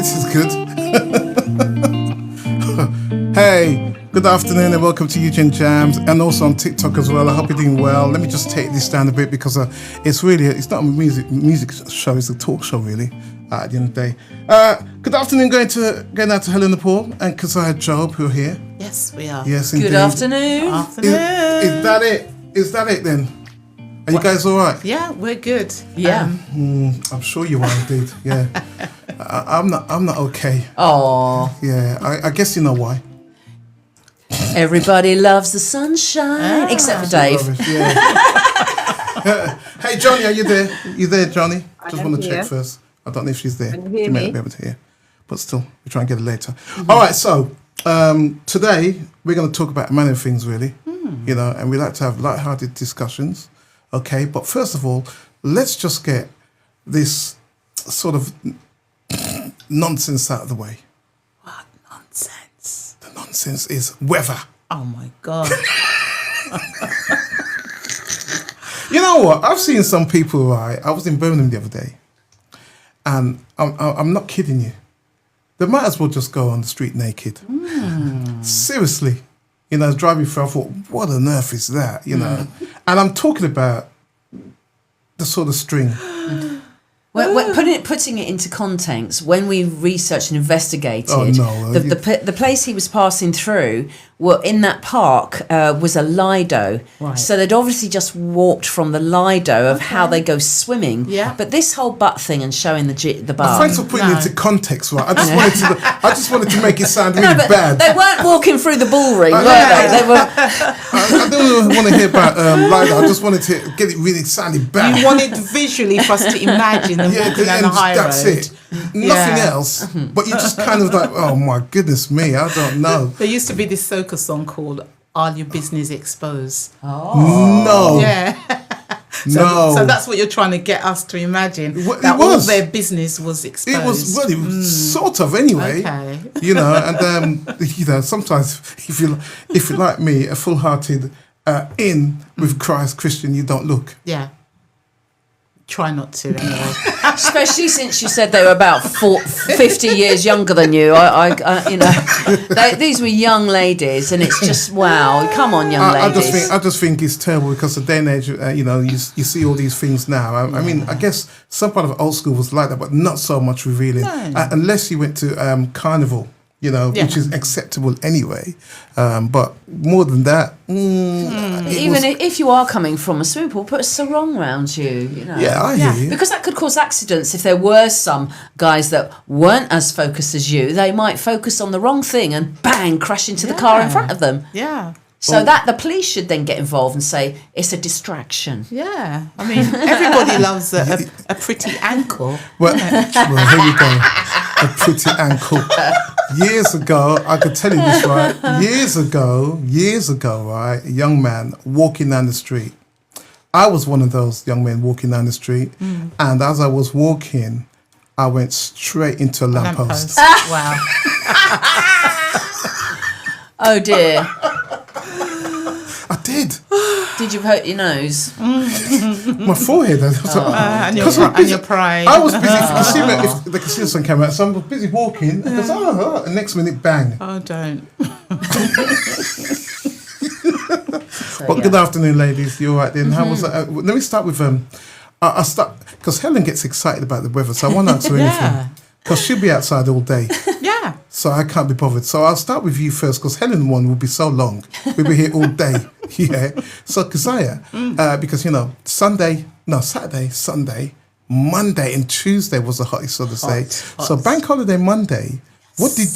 this is good. Hey, good afternoon and welcome to Eugene Jams and also on TikTok as well. I hope you're doing well. Let me just take this down a bit because it's not a music show, it's a talk show really at the end of the day. Good afternoon, going out to Helen and Keziah Job who are here. Yes, we are. Yes, indeed. Good afternoon. Is that it? Is that it then? Are you guys all right? Yeah, we're good. Yeah. I'm sure you are indeed. Yeah. I'm not okay. Oh. Yeah. I guess you know why. Everybody loves the sunshine, except for Dave. Yeah. Hey, Johnny, are you there? You there, Johnny? Just want to check first. I don't know if she's there. Can you hear She may me? not be able to hear, but still, we'll try and get it later. Mm-hmm. All right. So today we're going to talk about many things, really. You know, and we like to have light-hearted discussions. Okay, but first of all, let's just get this sort of nonsense out of the way. What nonsense? The nonsense is weather. Oh my God. You know what? I've seen some people, right? I was in Birmingham the other day, and I'm not kidding you. They might as well just go on the street naked. Seriously. You know, I was driving through, I thought, what on earth is that? You know? And I'm talking about the sort of string. Well, putting it into context, when we researched and investigated, the place he was passing through, in that park was a Lido. Right. So they'd obviously just walked from the Lido of how they go swimming. Yeah. But this whole butt thing and showing the bar. Thanks for putting it into context, right? I just wanted to make it sound really but bad. They weren't walking through the bull ring, were they? They were. I don't want to hear about Lido. I just wanted to get it really sounding bad. You wanted visually for us to imagine them walking down the high that's road. it. Nothing else. But you just kind of like, oh my goodness me, I don't know. There used to be this soca song called "All Your Business Exposed." No. Yeah. So that's what you're trying to get us to imagine. That all their business was exposed. It was sort of anyway. Okay. You know, and you know, sometimes if you like me, a full-hearted in with Christ Christian, you don't look. Yeah. Try not to anyway. Especially since you said they were about 50 years younger than you. You know, these were young ladies, and it's just wow. Come on, young ladies. I just think it's terrible because the day and age, you know, you see all these things now. I mean, I guess some part of old school was like that, but not so much revealing, unless you went to Carnival. You know, which is acceptable anyway. But more than that, if you are coming from a swimming pool, put a sarong around you. You know. Yeah, I hear you. Because that could cause accidents. If there were some guys that weren't as focused as you, they might focus on the wrong thing and bang, crash into the car in front of them. Yeah. So that the police should then get involved and say it's a distraction. Yeah. I mean, everybody loves a pretty ankle. Well, here we go. A pretty ankle. Years ago, I could tell you this, right? Years ago, right? A young man walking down the street. I was one of those young men walking down the street. And as I was walking, I went straight into a lamppost. Wow. Oh dear. I did. Did you hurt your nose? My forehead. And your pride. I was busy. If the casino sun came out, so I was busy walking. And and next minute, bang. Oh, don't. But good afternoon, ladies. You all right then? How was that? Let me start with I start because Helen gets excited about the weather, so I won't answer anything because she'll be outside all day. Yeah. So I can't be bothered. So I'll start with you first because Helen one will be so long. We'll be here all day. Yeah. So Keziah, because you know Saturday, Sunday, Monday, and Tuesday was the hottest, so to say. So Bank Holiday Monday. What did?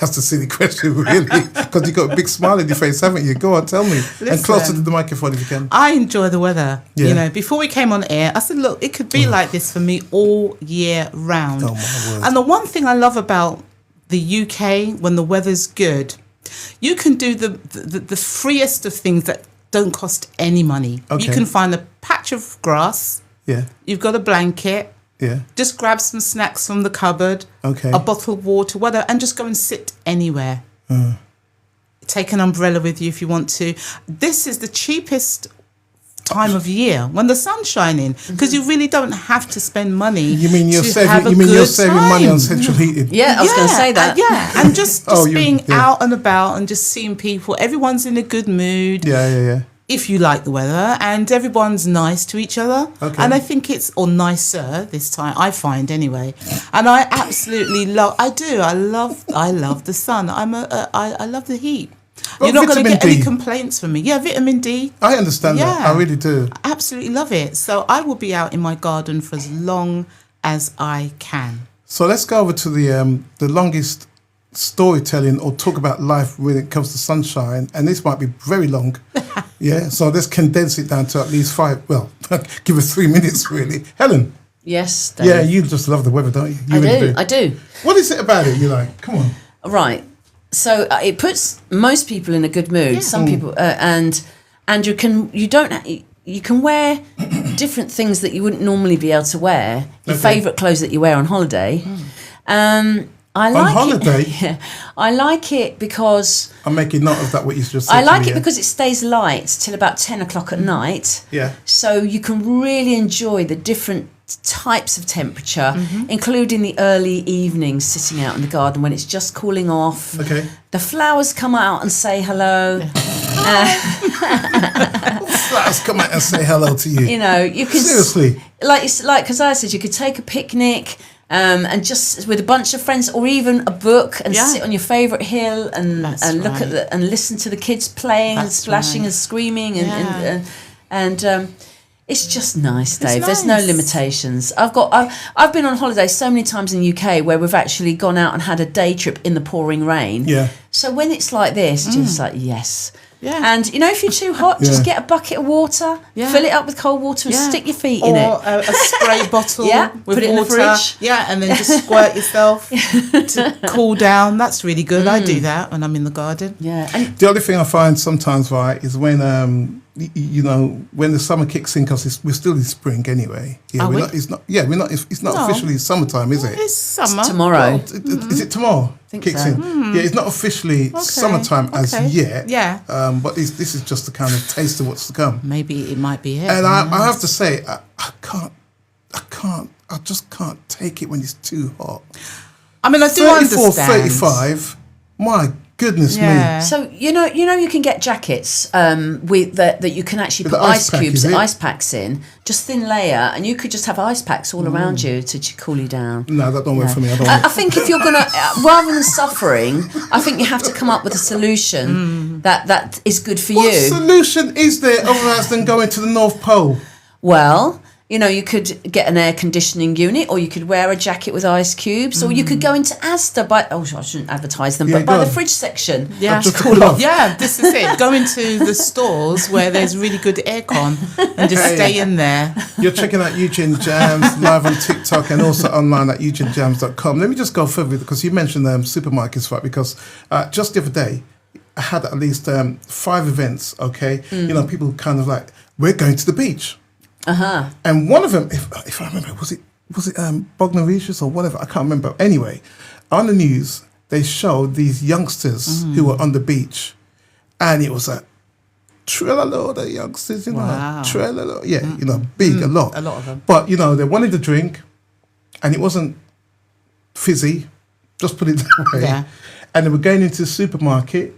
That's a silly question, really, because you got a big smile on your face, haven't you? Go on, tell me. And closer to the microphone if you can. I enjoy the weather. Yeah. You know, before we came on air, I said, look, it could be like this for me all year round. Oh, my word. And the one thing I love about the UK, when the weather's good, you can do the freest of things that don't cost any money. Okay. You can find a patch of grass. Yeah. You've got a blanket. Yeah. Just grab some snacks from the cupboard. Okay. A bottle of water, whatever, and just go and sit anywhere. Take an umbrella with you if you want to. This is the cheapest time of year when the sun's shining, because you really don't have to spend money. You mean you're to saving? have a You mean you're good saving time. money on central heating? Yeah, I was going to say that. Yeah, and just being yeah. out and about and just seeing people. Everyone's in a good mood. Yeah. If you like the weather, and everyone's nice to each other. Okay. And I think it's, or nicer this time, I find anyway. And I absolutely love, I love the sun. I love the heat. Well, you're not going to get any D. complaints from me. Yeah, vitamin D. I understand that. I really do. I absolutely love it. So I will be out in my garden for as long as I can. So let's go over to the longest storytelling or talk about life when it comes to sunshine, and this might be very long. Yeah, so let's condense it down to at least 5. Well, give us 3 minutes, really. Helen. Yes, Dave. Yeah, you just love the weather, don't you? I do. What is it about it you like? Come on. Right. So it puts most people in a good mood. Yeah. Some people, and you can wear different things that you wouldn't normally be able to wear. Your favourite clothes that you wear on holiday. I like on holiday? Yeah, I like it because I'm making note of that, what you just said. I like it because it stays light till about 10 o'clock at night. Yeah. So you can really enjoy the different types of temperature, including the early evenings sitting out in the garden when it's just cooling off. Okay. The flowers come out and say hello. Flowers come out and say hello to you. You know, you can seriously, like Keziah said, you could take a picnic. And just with a bunch of friends, or even a book, and sit on your favourite hill and look at and listen to the kids playing and splashing and screaming and it's just nice, Dave. There's no limitations. I've been on holiday so many times in the UK where we've actually gone out and had a day trip in the pouring rain. Yeah. So when it's like this, just like yes. Yeah. And you know, if you're too hot, just get a bucket of water, fill it up with cold water, and stick your feet in it. Or a spray bottle with put it water. in the fridge. Yeah, and then just squirt yourself to cool down. That's really good. I do that when I'm in the garden. Yeah. And the other thing I find sometimes, right, is when when the summer kicks in, because we're still in spring anyway. Yeah, it's not officially summertime, is it? It's summer. It's tomorrow. Well, is it tomorrow? Kicks in. Yeah, it's not officially summertime as yet. Yeah. But this is just the kind of taste of what's to come. Maybe it might be it. And I have to say, I just can't take it when it's too hot. I mean, I do 34, understand. 35, my goodness me. So you know you can get jackets with that you can actually put ice cubes and ice packs in, just thin layer, and you could just have ice packs all around you to cool you down. No, that don't work for me. I think if you're gonna rather than suffering, I think you have to come up with a solution that is good for you. What solution is there otherwise than going to the North Pole? Well, you know, you could get an air conditioning unit, or you could wear a jacket with ice cubes, or you could go into Asda I shouldn't advertise them, but by the fridge section. Yeah, just cool off. Yeah, this is it. Go into the stores where there's really good aircon and just stay in there. You're checking out Eugene Jams live on TikTok and also online at eugenejams.com. Let me just go further because you mentioned supermarkets, right? Because just the other day, I had at least 5 events, okay? You know, people kind of like, we're going to the beach. And one of them, if I remember, was it Bognor Regis or whatever? I can't remember. Anyway, on the news, they showed these youngsters who were on the beach, and it was a trailer of youngsters, you know, trailer, you know, big, a lot of them. But you know, they wanted to drink, and it wasn't fizzy. Just put it that way. Yeah. And they were going into the supermarket,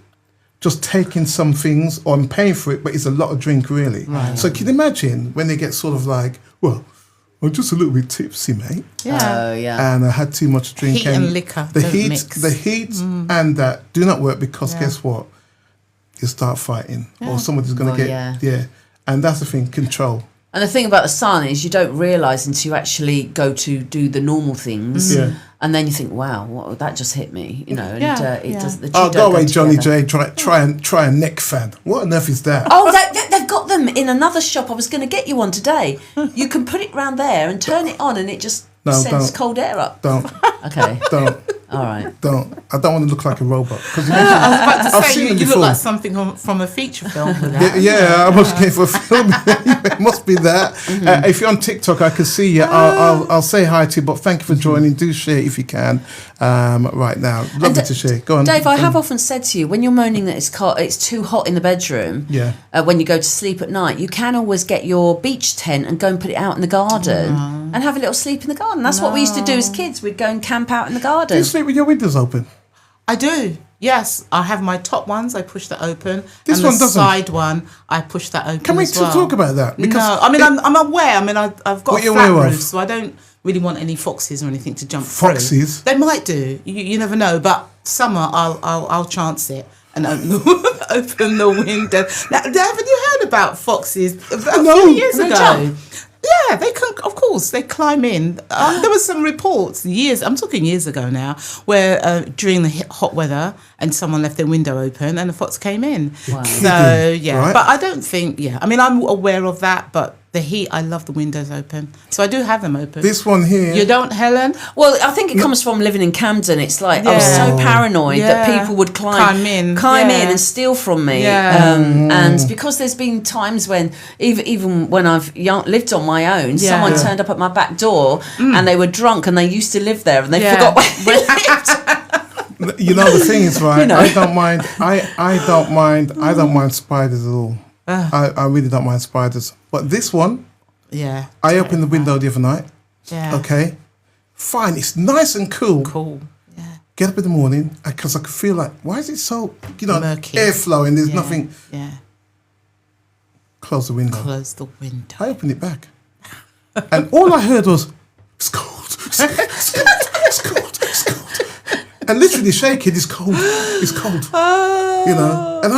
just taking some things or paying for it, but it's a lot of drink, really. Right. So can you imagine when they get sort of like, well, I'm just a little bit tipsy, mate. Yeah. Oh, yeah. And I had too much drink. Heat and liquor. The heat and that do not work because guess what? You start fighting or somebody's going to get, And that's the thing, control. And the thing about the sun is you don't realise until you actually go to do the normal things. Yeah. And then you think, wow, that just hit me, you know. And it does. The two go away, Johnny J. Try a neck fan. What on earth is that? Oh, they've got them in another shop. I was going to get you one today. You can put it round there and turn it on, and it just sends cold air up. Don't. Okay. Don't. All right. I don't want to look like a robot. Because I was about to I've say, seen them you look before. like something from a feature film with that. Yeah, I must get for a film. It must be that. If you're on TikTok, I can see you. I'll say hi to you, but thank you for joining. Do share if you can right now. Lovely to share. Go on. Dave, I have often said to you, when you're moaning that it's too hot in the bedroom, when you go to sleep at night, you can always get your beach tent and go and put it out in the garden and have a little sleep in the garden. That's what we used to do as kids. We'd go and camp out in the garden. Do you sleep with your windows open? I do. Yes, I have my top ones. I push that open. This and one the doesn't. Side one, I push that open. Can we as well. talk about that? Because no, I mean I'm aware. I mean I've got What a you're flat aware of? roof, so I don't really want any foxes or anything to jump Foxes? through. They might do. You never know. But summer, I'll chance it and open the window. Now, haven't you heard about foxes? A few years They ago. jump. Yeah, they can. Of course, they climb in. There was some reports I'm talking years ago now, where during the hot weather, and someone left their window open, and a fox came in. Wow. So yeah, Right. but I don't think. Yeah, I mean, I'm aware of that, but the heat, I love the windows open, so I do have them open. this one here. You don't, Helen? Well, I think it comes from living in Camden. It's like I was so Yeah. paranoid that Yeah. people would Climb in. climb Yeah. in and steal from me. Yeah. And because there's been times when, even when I've lived on my own, Yeah. someone Yeah. turned up at my back door and they were drunk and they used to live there and they Yeah. forgot where they lived. You know, the thing is, right? You know. I don't mind. I don't mind spiders at all. I really don't mind spiders. But this one, Yeah. I opened the window the other night. Yeah. Okay, fine. It's nice and cool. Cool. Yeah. Get up in the morning because I could feel like, why is it so, Murky. airflow and there's Yeah. nothing. Yeah. Close the window. Close the window. I opened it back, and all I heard was, "It's cold. It's cold. It's cold. It's cold. It's cold." And literally shaking. It's cold. It's cold. You know, and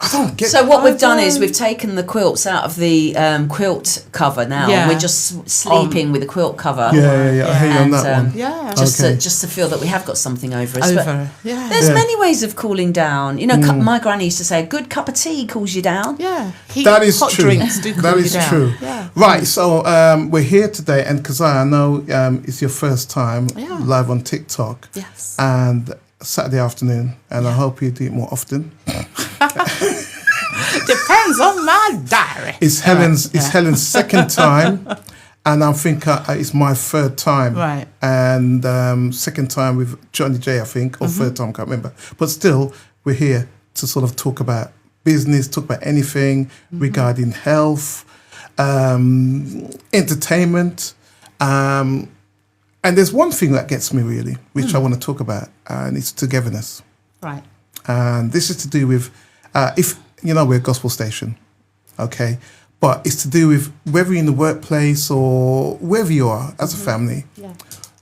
I don't get. So what we've done is we've taken the quilts out of the quilt cover now. Yeah. And we're just sleeping with the quilt cover. Yeah. I hear you on that And, one. Yeah. Okay. Just to feel that we have got something over us. But Over. Yeah. there's Yeah. many ways of cooling down. You know, my granny used to say a good cup of tea cools you down. Yeah. That is hot true. drinks do cool That you is down. true. Yeah. Right. So we're here today, and Keziah, I know it's your first time Yeah. live on TikTok. Yes. And Saturday afternoon, and I hope you do it more often. Depends on my diary. It's Helen's second time, and I think it's my third time. Right. And second time with Johnny J, I think, or third time, I can't remember. But still, we're here to sort of talk about business, talk about anything regarding health, entertainment. And there's one thing that gets me really, which I want to talk about, and it's togetherness. Right. And this is to do with, if you know, we're a gospel station, okay? But it's to do with whether you're in the workplace or wherever you are as a family. Yeah.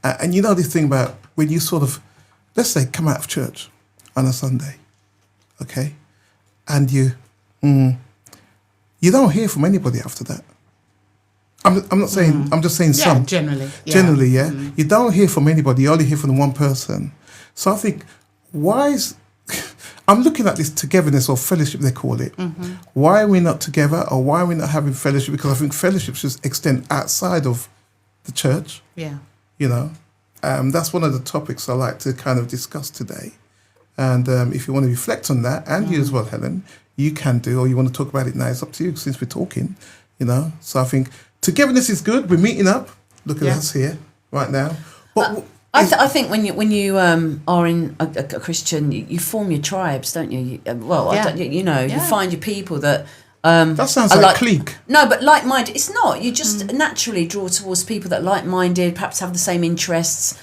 And you know this thing about when you sort of, let's say, come out of church on a Sunday, okay? And you don't hear from anybody after that. I'm not saying, I'm just saying Yeah, some. generally. Yeah. Generally, yeah. You don't hear from anybody, you only hear from the one person. So I think, I'm looking at this togetherness or fellowship, they call it. Why are we not together, or why are we not having fellowship? Because I think fellowship should extend outside of the church, Yeah. you know. That's one of the topics I like to kind of discuss today. And if you want to reflect on that, and you as well, Helen, you can do, or you want to talk about it now, it's up to you since we're talking, you know. So I think togetherness is good. We're meeting up. Look at us here right now. But I think when you are in a Christian, you form your tribes, don't you? You find your people that. that sounds like clique. No, but like-minded. It's not. You just naturally draw towards people that like-minded, perhaps have the same interests,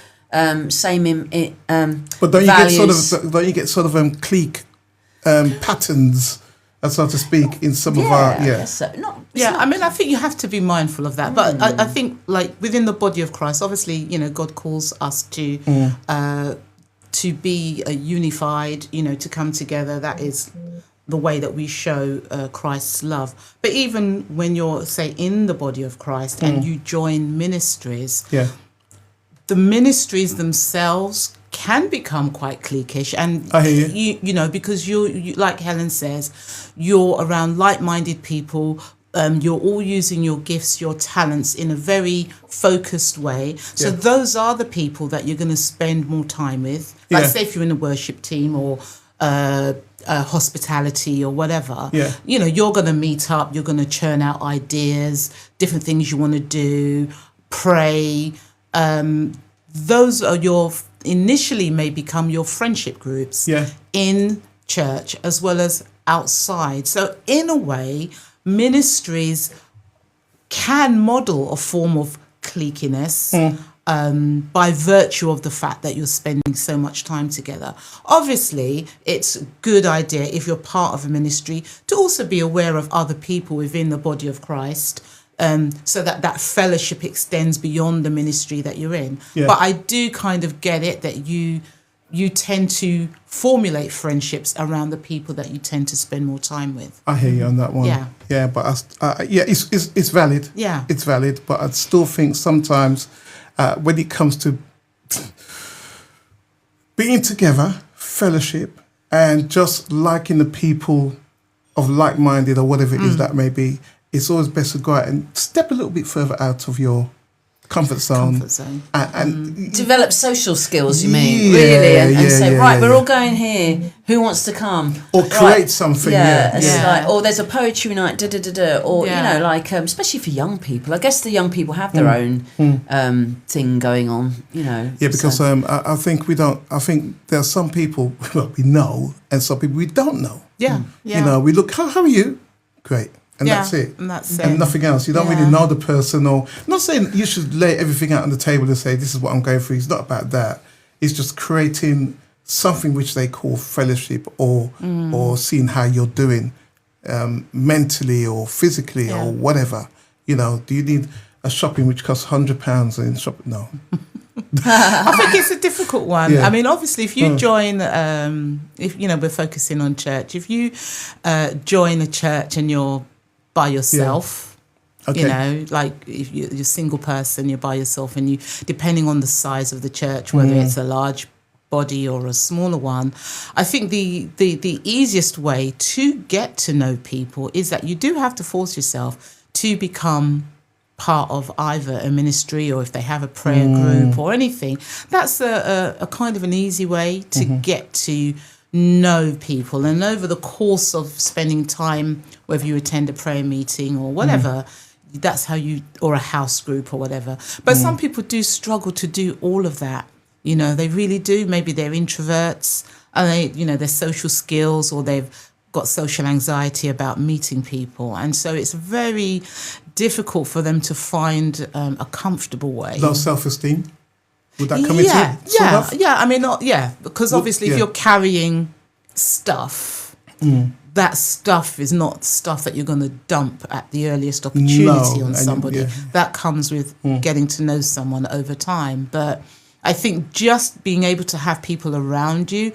same But don't values. you get sort of clique patterns, so to speak, in some of our I guess so. I mean, I think you have to be mindful of that. But I think, like, within the body of Christ, obviously, you know, God calls us to be unified, you know, to come together. That is the way that we show Christ's love. But even when you're, say, in the body of Christ and you join ministries, the ministries themselves can become quite cliquish, and I hear you. You know, because you like Helen says, you're around like-minded people You're all using your gifts, your talents in a very focused way. So those are the people that you're going to spend more time with. Like say if you're in a worship team or hospitality or whatever, you're going to meet up, you're going to churn out ideas, different things you want to do, pray. Those are initially may become your friendship groups in church as well as outside. So in a way, ministries can model a form of cliquiness by virtue of the fact that you're spending so much time together. Obviously, it's a good idea if you're part of a ministry to also be aware of other people within the body of Christ, so that fellowship extends beyond the ministry that you're in. But I do kind of get it that you tend to formulate friendships around the people that you tend to spend more time with. I hear you on that one. Yeah, but it's valid. Yeah, it's valid. But I still think sometimes when it comes to being together, fellowship, and just liking the people of like-minded or whatever it is that may be, it's always best to go out and step a little bit further out of your comfort zone. And develop social skills, you mean, really, and say, we're all going here. Who wants to come? Or create something. Like, or there's a poetry night, or especially for young people. I guess the young people have their own thing going on, Yeah, because I think we don't. I think there are some people we know, and some people we don't know. We look. How are you? Great. And that's it. And nothing else. You don't really know the person, or I'm not saying you should lay everything out on the table and say, this is what I'm going through. It's not about that. It's just creating something which they call fellowship or seeing how you're doing mentally or physically or whatever. Do you need a shopping which costs £100 in shopping? No. I think it's a difficult one. I mean, obviously, if you join, if we're focusing on church, if you join a church and you're by yourself, like if you're a single person, you're by yourself, and you, depending on the size of the church, whether it's a large body or a smaller one, I think the easiest way to get to know people is that you do have to force yourself to become part of either a ministry, or if they have a prayer group or anything. That's a kind of an easy way to get to know people. And over the course of spending time, whether you attend a prayer meeting or whatever, that's how or a house group or whatever. But some people do struggle to do all of that. They really do. Maybe they're introverts, and their social skills, or they've got social anxiety about meeting people, and so it's very difficult for them to find a comfortable way. Low self-esteem, would that come into it? I mean, because obviously if you're carrying stuff, that stuff is not stuff that you're going to dump at the earliest opportunity on somebody. That comes with getting to know someone over time. But I think just being able to have people around you,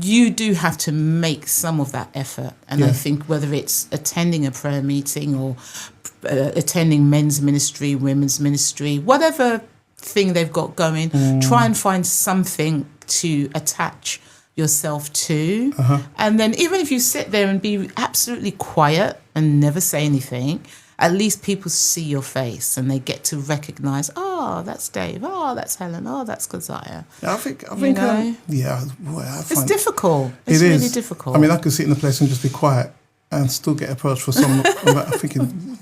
you do have to make some of that effort. And I think whether it's attending a prayer meeting or attending men's ministry, women's ministry, whatever thing they've got going, try and find something to attach yourself to. And then even if you sit there and be absolutely quiet and never say anything, at least people see your face and they get to recognise, that's Dave, that's Helen, that's Keziah. I think it's difficult. It's really difficult. I mean, I could sit in a place and just be quiet and still get approached for some. I'm thinking,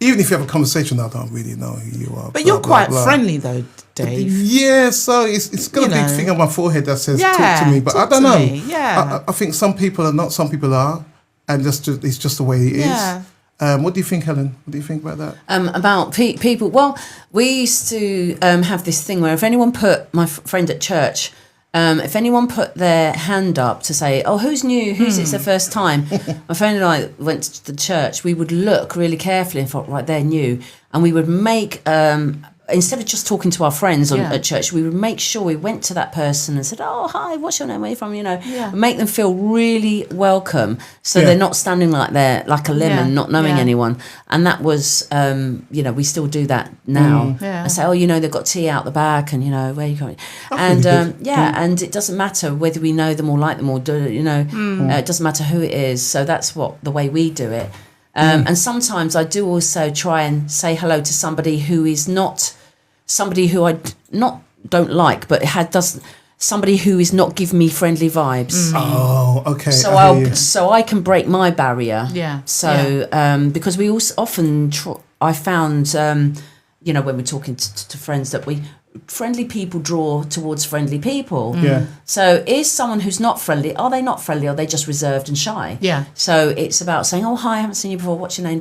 even if you have a conversation, I don't really know who you are. But you're quite friendly, though, Dave. Yeah, so it's got a big thing on my forehead that says talk to me. But I don't know. I think some people are not, some people are, and it's just the way it is. What do you think, Helen? What do you think about that? About people? Well, we used to have this thing where if anyone my friend at church, if anyone put their hand up to say, who's new, it's their first time, my friend and I went to the church, we would look really carefully and thought, right, they're new. And we would make, instead of just talking to our friends at church, we would make sure we went to that person and said, hi, what's your name, where are you from, make them feel really welcome, so they're not standing like they're like a lemon, not knowing anyone. And that was, we still do that now. And say, they've got tea out the back, and, where are you going? And, and it doesn't matter whether we know them or like them or it doesn't matter who it is. So that's the way we do it. And sometimes I do also try and say hello to somebody who is not somebody who I not don't like, but doesn't. Somebody who is not giving me friendly vibes. Oh, okay. So I can break my barrier. Yeah. So because we also often I found when we're talking to friends that friendly people draw towards friendly people. Yeah. So is someone who's not friendly, are they not friendly? Or are they just reserved and shy? Yeah. So it's about saying, oh, hi, I haven't seen you before. What's your name?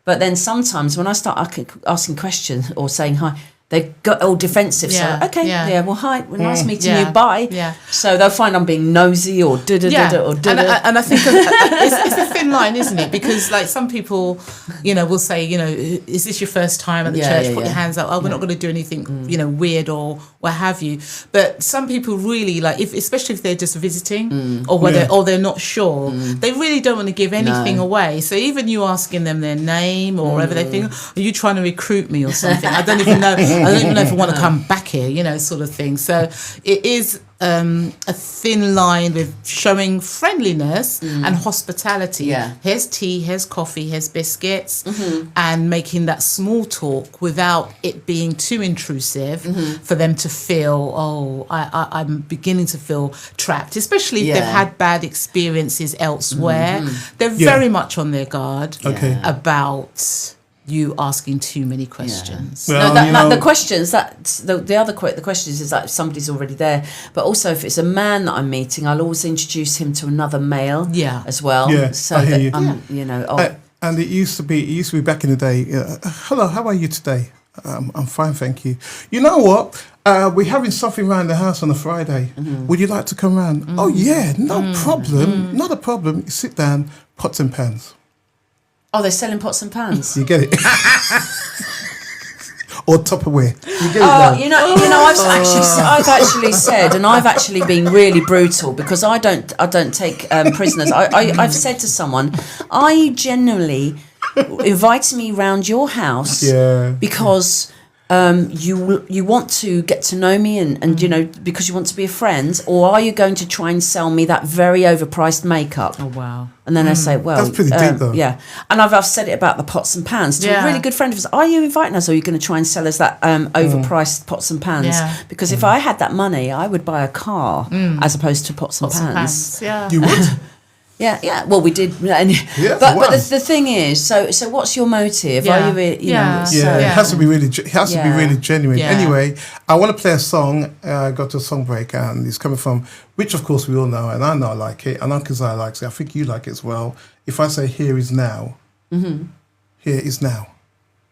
But then sometimes when I start asking questions or saying hi, they got all defensive. Yeah, So, okay, yeah. well, hi, nice meeting Yeah, you, bye. yeah. So they'll find I'm being nosy or da-da-da-da or da-da. And I think it's a thin line, isn't it? Because like some people, will say, is this your first time at the church? Put your hands up. Oh, we're not going to do anything, weird or what have you. But some people really like, especially if they're just visiting or they're not sure, they really don't want to give anything away. So even you asking them their name or whatever, they think, are you trying to recruit me or something? I don't even know. I don't even know if I want to come back here, sort of thing. So it is a thin line with showing friendliness and hospitality. Yeah. Here's tea, here's coffee, here's biscuits, and making that small talk without it being too intrusive for them to feel, I'm beginning to feel trapped, especially if they've had bad experiences elsewhere. They're very much on their guard about you asking too many questions. Well, the questions the questions is that if somebody's already there, but also if it's a man that I'm meeting, I'll always introduce him to another male as well. Yeah, so I hear that you. And it used to be back in the day. Hello, how are you today? I'm fine, thank you. You know what? We're having something around the house on a Friday. Would you like to come round? Oh yeah, no problem, not a problem. You sit down, pots and pans. Oh, they're selling pots and pans. You get it. Or Tupperware. You get it now. I've actually said, and I've actually been really brutal because I don't take prisoners. I've said to someone, are you genuinely inviting me round your house because you want to get to know me and because you want to be a friend, or are you going to try and sell me that very overpriced makeup? Oh wow. And then I say, well, that's pretty deep though. Yeah. And I've said it about the pots and pans to a really good friend of us. Are you inviting us, or are you going to try and sell us that overpriced pots and pans? Yeah. Because if I had that money, I would buy a car as opposed to pots and pans. Yeah. You would? Yeah. Well, we did. But the thing is, so what's your motive? Yeah. Are you, It has to be really. It has to be really genuine. Yeah. Anyway, I want to play a song. I got to a song break, and it's coming from which, of course, we all know, and I know I like it, and Keziah likes it. I think you like it as well. If I say "Here is now," here is now.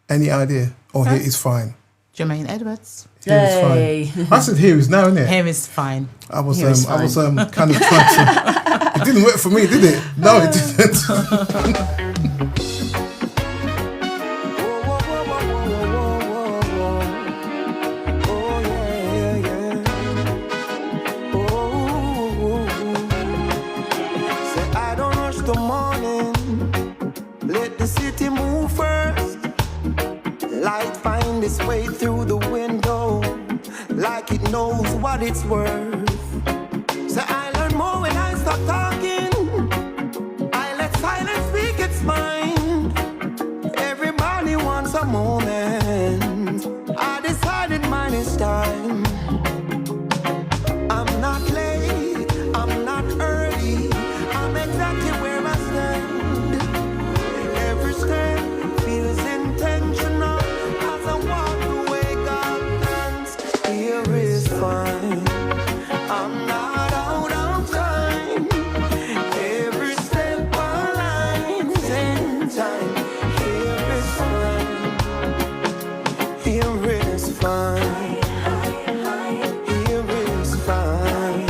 Any idea? Or here is fine. Jermaine Edwards. Here is fine. I said here is now, innit? Here is fine. I was kind of trying to. It didn't work for me, did it? No, it didn't. Light find its way through the window like it knows what it's worth. So I learn more when I stop talking. I let silence speak its mind. Everybody wants a moment. I decided mine is time. I'm not late, I'm not early, I'm exactly where I stand. Every step feels intentional. Fine. I'm not out of time. Every step aligns in time. Here is fine. Here is fine. Here is fine.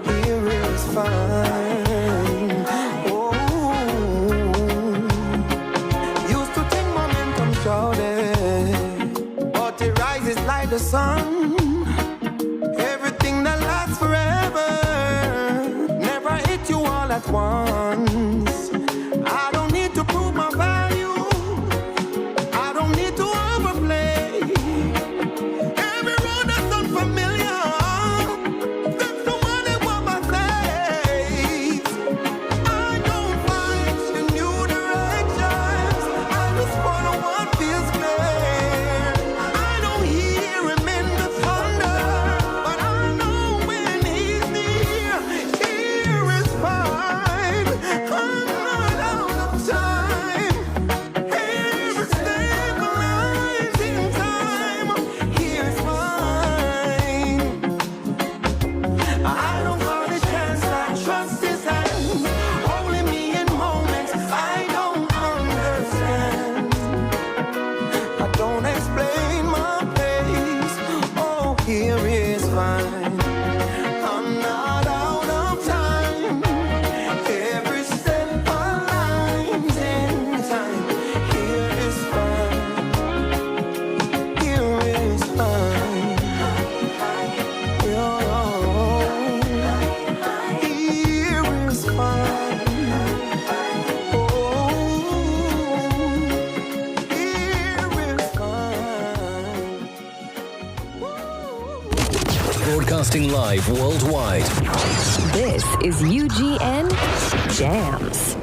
Here is fine. Oh, used to think momentum shouted, but it rises like the sun. At once, I don't need to prove my value. I don't need to overplay. Every road that's unfamiliar, there's somebody want my face. I don't fight the new direction. Broadcasting live worldwide. This is UGN Jams.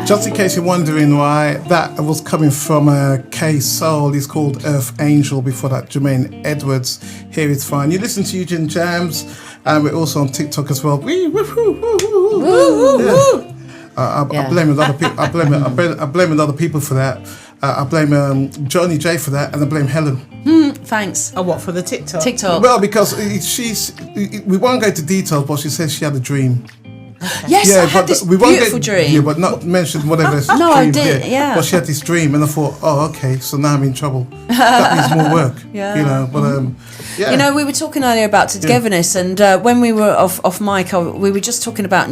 Just in case you're wondering why that was coming from K Soul, he's called Earth Angel. Before that, Jermaine Edwards, Here It's Fine. You listen to Eugene Jams, and we're also on TikTok as well. I blame other people. I blame other people for that. I blame Johnny J for that, and I blame Helen. Thanks. Oh, what, for the TikTok? Well, because we won't go into details, but she says she had a dream. Yes, I had this beautiful dream. Yeah, but not mention whatever. No, I did. Yeah. But she had this dream, and I thought, oh, okay, so now I'm in trouble. That needs more work. Yeah. You know, but yeah. You know, we were talking earlier about togetherness, and when we were off mic, we were just talking about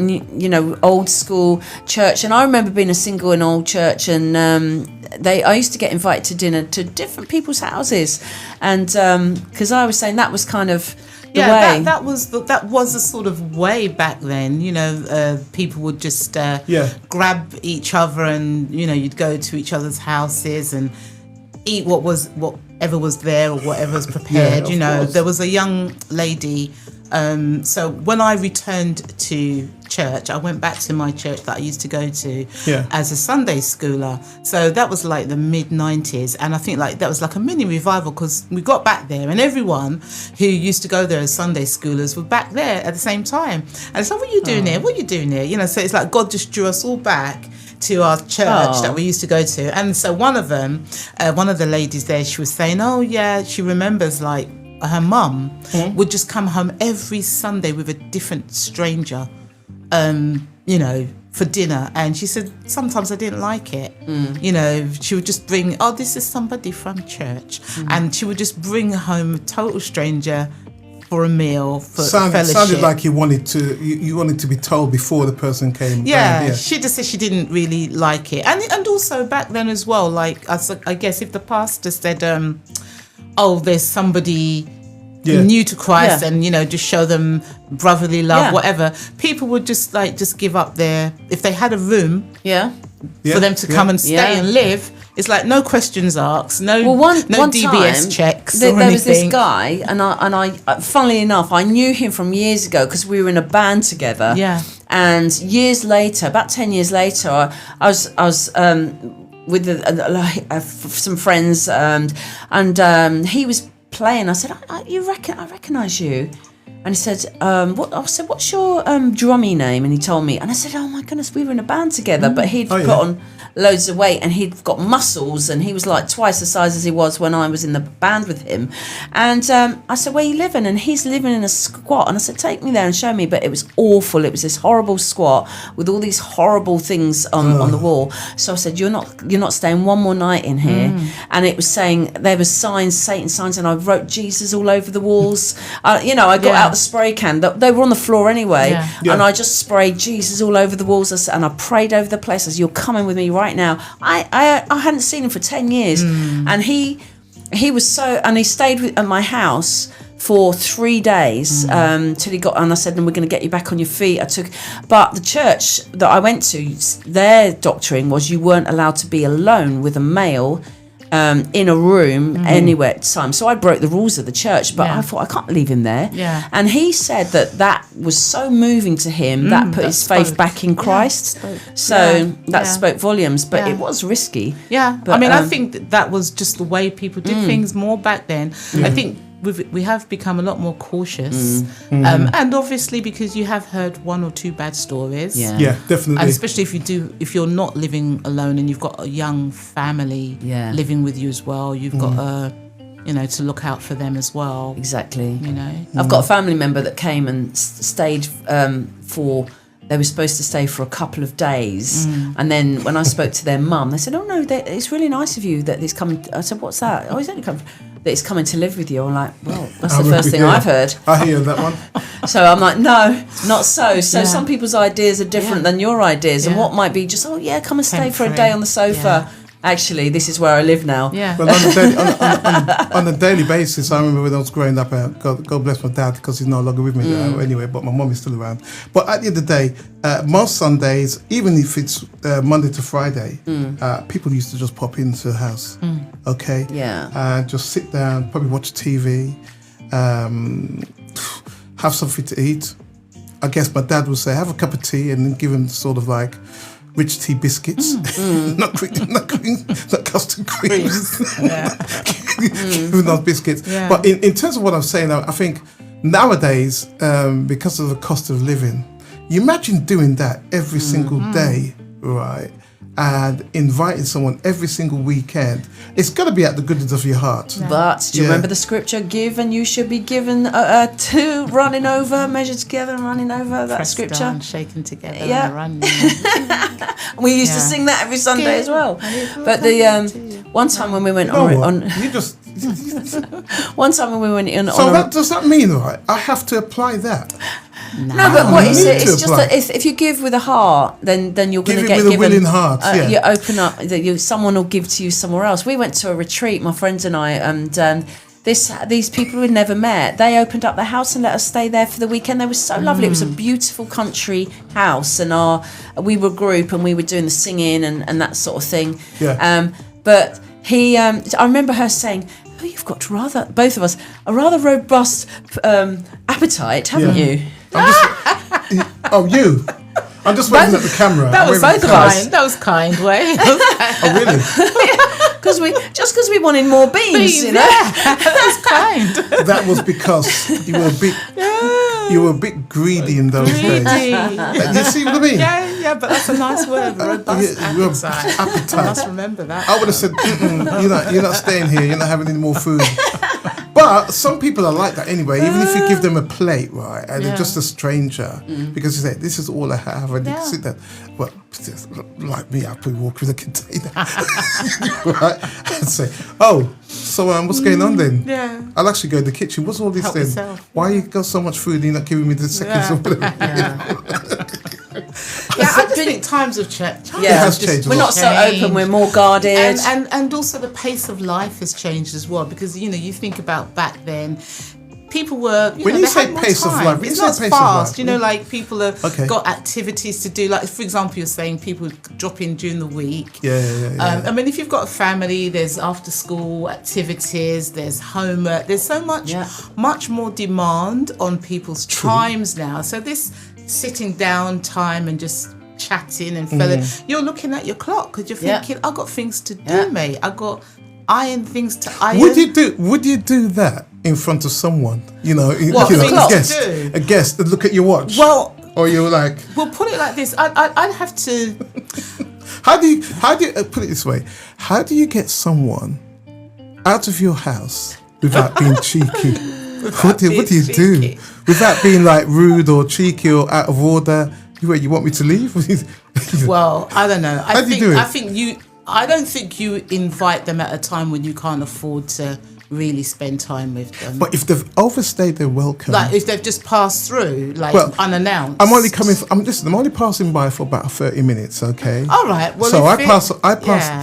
old school church, and I remember being a single in old church, and I used to get invited to dinner to different people's houses, and because I was saying that was kind of. That was a sort of way back then. People would just grab each other, and you'd go to each other's houses and eat whatever was there or whatever was prepared. There was a young lady. So when I returned to church, I went back to my church that I used to go to as a Sunday schooler. So that was like the mid-90s, and I think that was like a mini revival, because we got back there and everyone who used to go there as Sunday schoolers were back there at the same time. And so, what are you doing here? What are you doing here? So it's like God just drew us all back to our church that we used to go to. And so one of the ladies there, she was saying, oh yeah, she remembers her mum would just come home every Sunday with a different stranger. you know, for dinner, and she said sometimes I didn't like it. You know, she would just bring, oh, this is somebody from church, and she would just bring home a total stranger for a meal, for fellowship. Sounded like you wanted to be told before the person came. Yeah, she just said she didn't really like it, and also back then as well. Like I guess if the pastor said, "Oh, there's somebody new to Christ," and you know, just show them brotherly love, whatever, people would just give up their, if they had a room, for them to come and stay and live. It's like no questions asked, no DBS time, checks. There was this guy, and I, funnily enough, I knew him from years ago because we were in a band together. Yeah. And years later, about 10 years later, I was with some friends, and he was playing. I said, I recognise you. And he said, I said, what's your drummy name? And he told me. And I said, oh my goodness, we were in a band together. But he'd put on loads of weight, and he'd got muscles, and he was like twice the size as he was when I was in the band with him. And I said, where are you living? And he's living in a squat. And I said, take me there and show me. But it was awful. It was this horrible squat with all these horrible things on the wall. So I said, you're not staying one more night in here. And it was saying, there were signs, Satan signs, and I wrote Jesus all over the walls. I got out the spray can. They were on the floor anyway. And I just sprayed Jesus all over the walls, and I prayed over the place. I said, you're coming with me right now. I hadn't seen him for 10 years, and he was and he stayed at my house for 3 days till he got, and I said, then we're going to get you back on your feet. But the church that I went to, their doctrine was you weren't allowed to be alone with a male in a room anywhere at the time. So I broke the rules of the church, but I thought, I can't leave him there. And he said that was so moving to him, that put his faith back in Christ. That spoke volumes, but it was risky. But, I mean, I think that was just the way people did things more back then. I think we have become a lot more cautious, and obviously because you have heard one or two bad stories. Definitely. And especially if you're not living alone and you've got a young family living with you as well, you've got to look out for them as well. Exactly. I've got a family member that came and stayed they were supposed to stay for a couple of days, and then when I spoke to their mum, they said, "Oh no, it's really nice of you that he's coming." I said, "What's that?" "Oh, he's only come that he's coming to live with you." I'm like, "Well, that's the first thing I've heard." I hear that one. So I'm like, "No, not so." So some people's ideas are different than your ideas, and what might be just, "Oh yeah, come and stay for a day on the sofa." Actually, this is where I live now. Well, on a daily basis, I remember when I was growing up, God bless my dad, because he's no longer with me now anyway, but my mum is still around. But at the end of the day, most Sundays, even if it's Monday to Friday, people used to just pop into the house, okay? And just sit down, probably watch TV, have something to eat. I guess my dad would say, have a cup of tea, and then give him sort of like rich tea biscuits, not custard creams, with those biscuits. But in terms of what I'm saying, I think nowadays, because of the cost of living, you imagine doing that every single day, right? And inviting someone every single weekend, it's got to be at the goodness of your heart. But do you remember the scripture? Give and you should be given, to running over, measured together and running over. That Pressed scripture. down, shaken together, and running. We used to sing that every Sunday as well. But the one time when we went on you just one time when we went on. So does that mean, right? I have to apply that? No, but what is it? It's just that if you give with a heart, then you're going to get given. Give it with a willing heart. You open up. Someone will give to you somewhere else. We went to a retreat, my friends and I, and these people we'd never met. They opened up their house and let us stay there for the weekend. They were so lovely. It was a beautiful country house, and we were a group, and we were doing the singing and that sort of thing. But I remember her saying, "Oh, you've got both of us, a rather robust appetite, haven't you?" You. I'm just waving at the camera. That was both of us. That was kind way. Oh, really? Because we wanted more beans, you know. That was kind. That was because you were a bit greedy in those days. You see what I mean? Yeah, but that's a nice word. Robust appetite. I must remember that. I would have said, you're not staying here. You're not having any more food. But some people are like that anyway. Even if you give them a plate, right, and they're just a stranger, because you say, "This is all I have," and they sit there. Well, like me, I probably walk with a container, right, and say, "Oh, so what's going on then?" Yeah. I'll actually go to the kitchen. What's all this Help then? yourself. Why you got so much food and you're not giving me the seconds or whatever? I just think times have changed. It has changed. We're not so open. We're more guarded. And also the pace of life has changed as well, because you think about back then, people were When you say pace of life, it's not as fast. Like people have Okay. got activities to do. Like for example, you're saying people drop in during the week. Yeah. I mean, if you've got a family, there's after school activities, there's homework, there's so much more demand on people's times now. So this sitting down time and just chatting and you're looking at your clock because you're thinking, I've got things to do, mate. I've got things to iron. Would you do that in front of someone? What, a guest that look at your watch. Well, or you're like, well, put it like this. I'd have to. how do you put it this way? How do you get someone out of your house without being cheeky? What do you do without being like rude or cheeky or out of order? You want me to leave? Well, I don't know. How do you do it? I don't think you invite them at a time when you can't afford to really spend time with them. But if they've overstayed their welcome, like if they've just passed through, unannounced. I'm only passing by for about 30 minutes. Okay. All right. Well, so I pass. Yeah.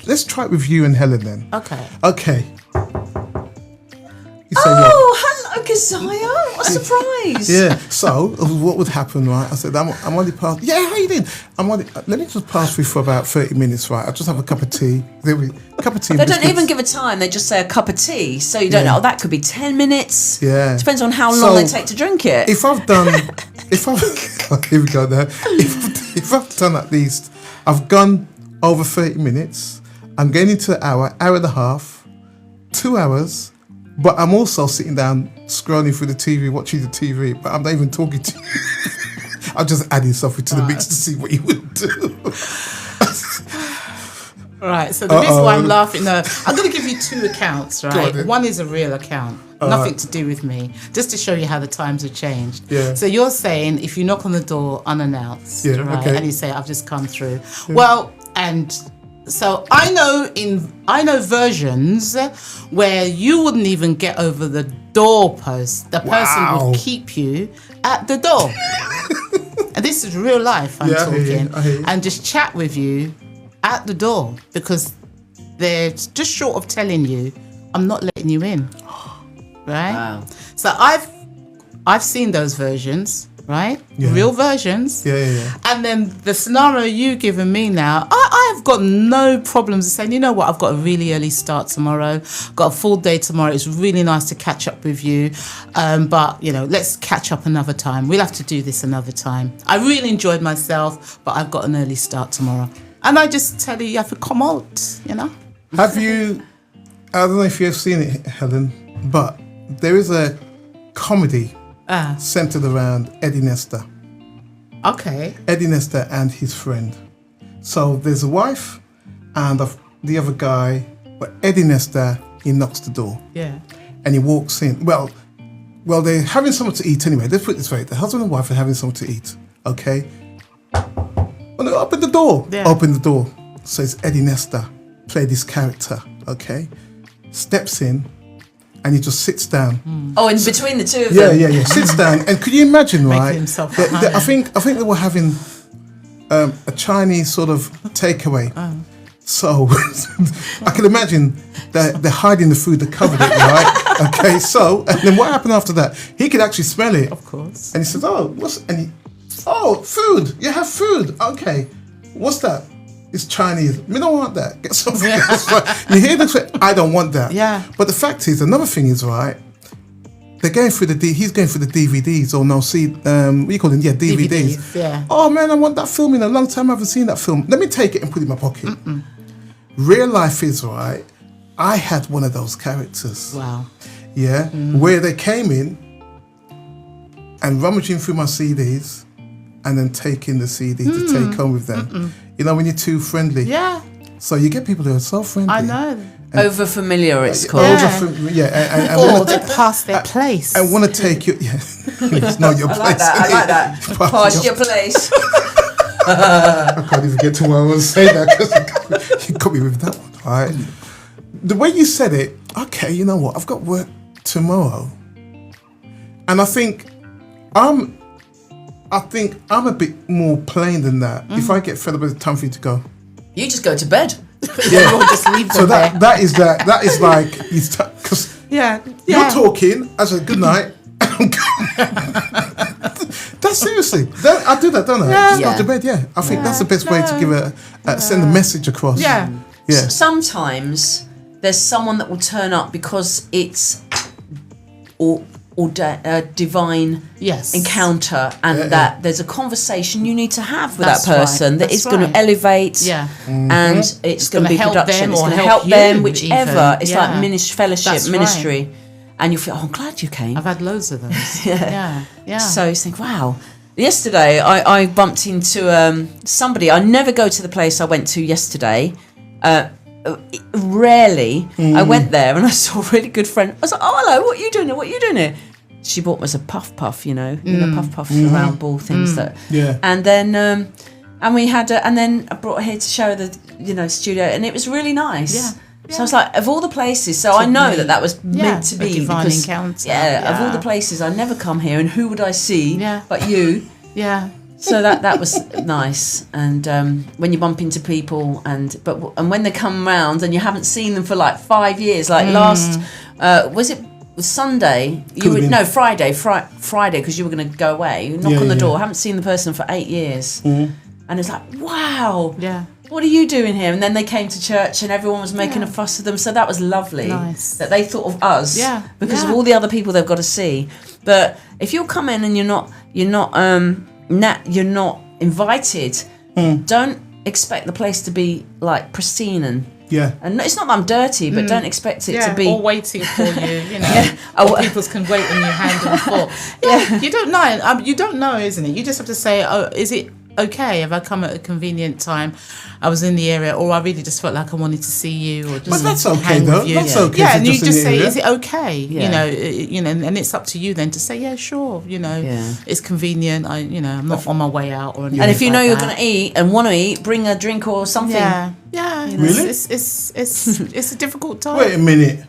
Let's try it with you and Helen then. Okay. You say what? Hello, Keziah. What a surprise. Yeah. So what would happen, right? I said, I'm only passing. Yeah, how you doing? Let me just pass through for about 30 minutes, right? I'll just have a cup of tea. Cup of tea. They don't even give a time. They just say a cup of tea. So you don't know. That could be 10 minutes. Yeah. Depends on how long they take to drink it. Here we go now. If I've done at least, I've gone over 30 minutes. I'm going into an hour and a half, 2 hours. But I'm also sitting down, scrolling through the TV, watching the TV, but I'm not even talking to you. I'm just adding something to the mix to see what you would do. Right, so the reason why I'm laughing, I'm going to give you two accounts, right? One is a real account, nothing to do with me, just to show you how the times have changed. Yeah. So you're saying if you knock on the door unannounced, right, okay. and you say, I've just come through. Yeah. Well, and so I know versions where you wouldn't even get over the doorpost. The person would keep you at the door. And this is real life, I'm talking. I hear you. And just chat with you at the door because they're just short of telling you, I'm not letting you in. Right? Wow. So I've seen those versions, right? Yeah. Real versions. Yeah. And then the scenario you've given me now, I've got no problems with saying, you know what, I've got a really early start tomorrow, got a full day tomorrow. It's really nice to catch up with you. But, let's catch up another time. We'll have to do this another time. I really enjoyed myself, but I've got an early start tomorrow. And I just tell you have to come out, Have you, I don't know if you've seen it, Helen, but there is a comedy centered around Eddie Nestor. Okay. Eddie Nestor and his friend. So there's a wife and the other guy, but Eddie Nestor, he knocks the door. Yeah. And he walks in. Well, they're having something to eat anyway. Let's put it this way. The husband and wife are having something to eat. Okay. Well, they open the door. Yeah. Open the door. So it's Eddie Nestor, play this character. Okay. Steps in. And he just sits down. Oh, in between the two of them. Yeah. Sits down, and could you imagine, right? Making himself I think they were having a Chinese sort of takeaway. So I can imagine that they're hiding the food, they covered it, right? Okay. So and then what happened after that? He could actually smell it, of course. And he says, food. You have food. Okay. What's that? It's Chinese. We don't want that. Get something else. Right? You hear this? I don't want that. Yeah. But the fact is, another thing is, right, they're going through he's going through the DVDs or what do you call them? Yeah, DVDs. Yeah. Oh man, I want that film in a long time. I haven't seen that film. Let me take it and put it in my pocket. Real life is, right, I had one of those characters. Wow. Yeah. Where they came in and rummaging through my CDs and then taking the CD to take home with them. When you're too friendly. Yeah. So you get people who are so friendly. I know. Over familiar, it's called. And Or they're past their place. I want to take you. Yeah, it's not your place. I like that. Past your place. I can't even get to where I want to say that because you got me with that one. All right. The way you said it, okay, you know what? I've got work tomorrow, and I think I'm a bit more plain than that. If I get fed up, it's time for you to go. You just go to bed. Yeah. Or just leave them So there. that is like because you're talking. I said good night. That's seriously. I do that, don't I? Just go to bed. Yeah, I think that's the best way to give send a message across. Yeah. Yeah. Sometimes there's someone that will turn up because it's a divine encounter, and that there's a conversation you need to have with that person that is going to elevate, and it's going to be production. It's going to help them, whichever. It's like fellowship, ministry. And you feel, I'm glad you came. I've had loads of those. Yeah. So you think, wow. Yesterday, I bumped into somebody. I never go to the place I went to yesterday. Rarely. I went there and I saw a really good friend. I was like, oh, hello, what are you doing here? What are you doing here? She bought me a puff, you know, puff, the round ball things that. Yeah. And then, and we had, and then I brought her here to show the, studio, and it was really nice. Yeah. So I was like, of all the places, so I know that was meant to be. A divine because, encounter. of all the places, I never come here, and who would I see but you? Yeah. So that was nice. And when you bump into people, and when they come round and you haven't seen them for like 5 years, like last, was it Sunday? Friday, because you were going to go away. You knock on the door, haven't seen the person for 8 years. And it's like, wow. Yeah. What are you doing here? And then they came to church and everyone was making a fuss of them. So that was lovely. Nice. That they thought of us because of all the other people they've got to see. But if you'll come in and you're not invited, don't expect the place to be like pristine and it's not that I'm dirty, but don't expect it to be all waiting for you. Or people can wait on your hand and forth. You don't know. You don't know, isn't it? You just have to say, oh, is it okay if I come at a convenient time? I was in the area, or I really just felt like I wanted to see you, or just But that's okay, hang though. with you. That's okay. Yeah, and you just say, area. is it okay? And it's up to you then to say, yeah, sure. It's convenient. I'm not on my way out or anything. And if you like know you're that. going to eat and want to eat, bring a drink or something. Yeah. Really? It's a difficult time. Wait a minute.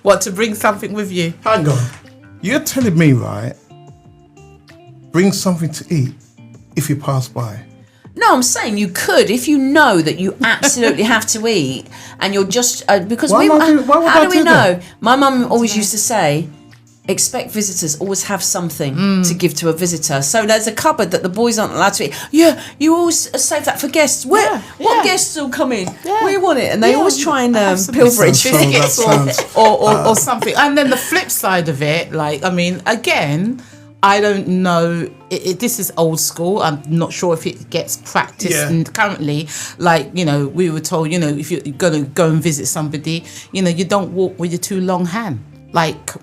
What, to bring something with you? Hang on. You're telling me, right? Bring something to eat if you pass by. No, I'm saying you could if you know that you absolutely have to eat, and you're just because Why would how I do we do know? that? My mum always used to say, expect visitors, always have something to give to a visitor. So there's a cupboard that the boys aren't allowed to eat. Yeah, you always save that for guests. What guests will come in? We want it, and they always try and pilfer it. or something. And then the flip side of it, again, I don't know. This is old school. I'm not sure if it gets practiced currently. We were told, if you're going to go and visit somebody, you don't walk with your too long hand.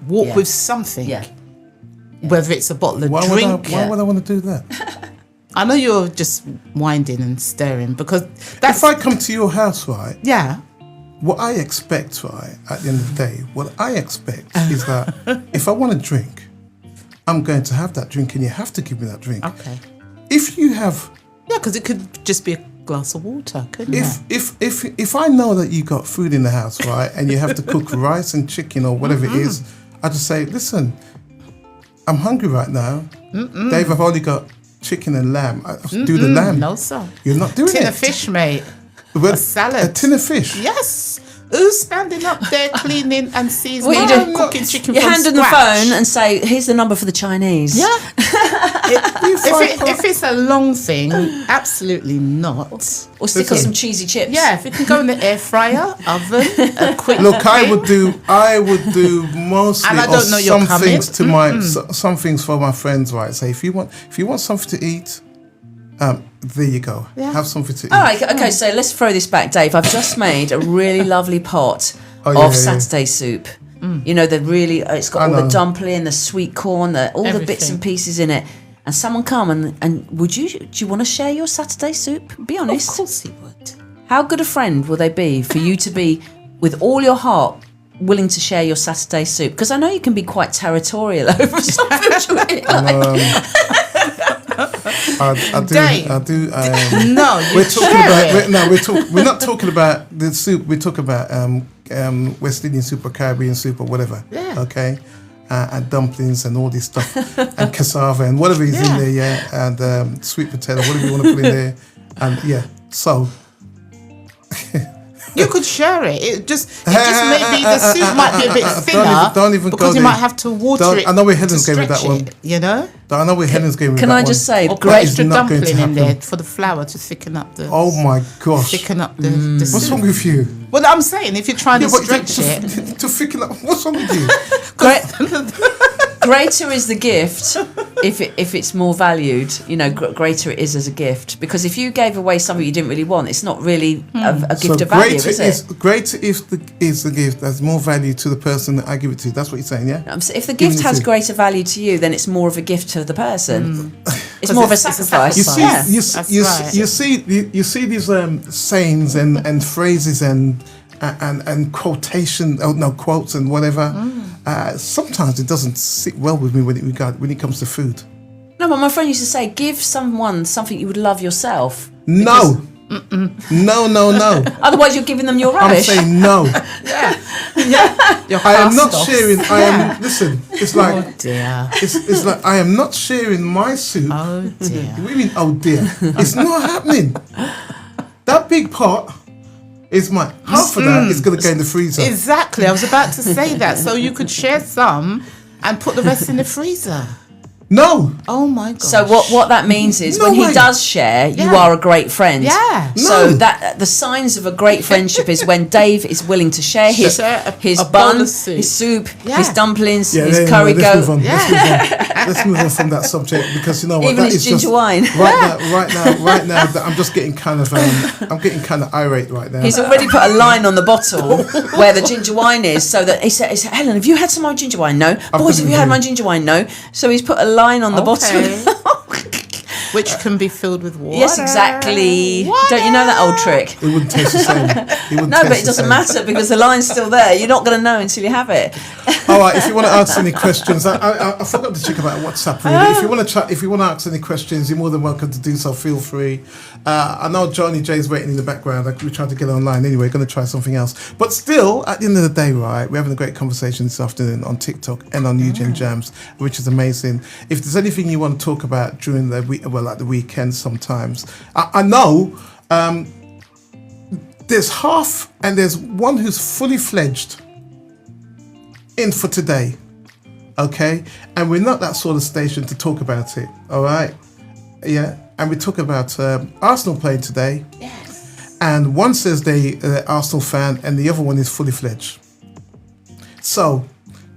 Walk with something. Yeah. Whether it's a bottle of drink. Why would I want to do that? I know you're just winding and staring because if I come to your house, right? Yeah. What I expect, right, at the end of the day, what I expect is that if I want a drink, I'm going to have that drink and you have to give me that drink. Okay. If you have... Yeah, because it could just be a glass of water, couldn't it? If I know that you got food in the house, right, and you have to cook rice and chicken or whatever it is, I just say, listen, I'm hungry right now. Dave, I've only got chicken and lamb. I'll do the lamb. No, sir. You're not doing tin it. of fish, mate. A salad. A tin of fish? Yes. Who's standing up there cleaning and seasoning What you do? cooking chicken You from hand them scratch? the phone and say, here's the number for the Chinese. Yeah. If it's a long thing, absolutely not. Or stick on some cheesy chips. Yeah, if it can go in the air fryer, oven, a quick. Look, I would do mostly And I don't know some you're coming. things to some things for my friends, right? Say if you want something to eat, there you go. Yeah. Have something to eat. All right, okay, so let's throw this back, Dave. I've just made a really lovely pot of Saturday soup. It's got all the dumpling, the sweet corn, all the bits and pieces in it. And someone come and do you want to share your Saturday soup? Be honest. Of course he would. How good a friend will they be for you to be, with all your heart, willing to share your Saturday soup? Because I know you can be quite territorial over something. I do. No, you We're talking share about. it. We're not talking about the soup. We're talking about West Indian soup or Caribbean soup or whatever. Yeah. Okay. And dumplings and all this stuff, and cassava and whatever is in there, yeah, and sweet potato, whatever you want to put in there, and yeah. So you could share it. It just maybe the soup might be a bit thinner. Don't even because go you there. might have to water it. I know where Helen's going with that stretch one. it, you know. I know where Helen's going with Can that I one. just say, Or put That is extra not going to dumpling in happen. there for the flour to thicken up the. Oh my gosh! Thicken up the What's soup. wrong with you? Well, I'm saying if you're trying to but stretch it, to thicken up. What's wrong with you? Greater is the gift if it's more valued. You know, greater it is as a gift. Because if you gave away something you didn't really want, it's not really a gift of value, is it? Greater is the gift that's more value to the person that I give it to. That's what you're saying, yeah? If the gift has greater value to you, then it's more of a gift to the person. It's more of a sacrifice. You see, Yeah. you see these sayings and phrases and quotes and whatever. Sometimes it doesn't sit well with me when it comes to food. No, but my friend used to say, give someone something you would love yourself. No. No. Otherwise, you're giving them your I'm rubbish. saying no. Your I am not cast-offs. sharing. I am. Listen, it's like Oh dear. it's like I am not sharing my soup. Oh dear. What do you mean? Oh dear! It's not happening. That big pot is mine. Half of that is going to go in the freezer. Exactly. I was about to say that. So you could share some and put the rest in the freezer. No. Oh my god. So what that means is No when way. he does share, you Yeah. are a great friend. Yeah. So No. that the signs of a great friendship is when Dave is willing to share his Share a bowl bun, of soup. his soup, Yeah. his dumplings, Yeah, his no, curry let's move goat. on. Let's move on from that subject because you know what? Even that his is ginger wine. Right now, that I'm just getting kind of irate right now. He's already put a line on the bottle where the ginger wine is, so that he said, Helen, have you had some of my ginger wine? No. Boys, have you had my ginger wine? No. So he's put a line on the bottle. Which can be filled with water. Yes, exactly. Don't you know that old trick? It wouldn't taste the same. No, but it doesn't matter because the line's still there. You're not going to know until you have it. All right, if you want to ask any questions, I forgot to check about WhatsApp. Really, if you want to ask any questions, you're more than welcome to do so. Feel free. I know Johnny J's waiting in the background. We're trying to get online anyway. Going to try something else, but still, at the end of the day, right, we're having a great conversation this afternoon on TikTok and on Eugene Jams, which is amazing. If there's anything you want to talk about during the week, well, like the weekend, sometimes I know. There's half and there's one who's fully fledged in for today, okay? And we're not that sort of station to talk about it, all right? Yeah, and we talk about Arsenal playing today. Yes. And one says they're Arsenal fan and the other one is fully fledged. So,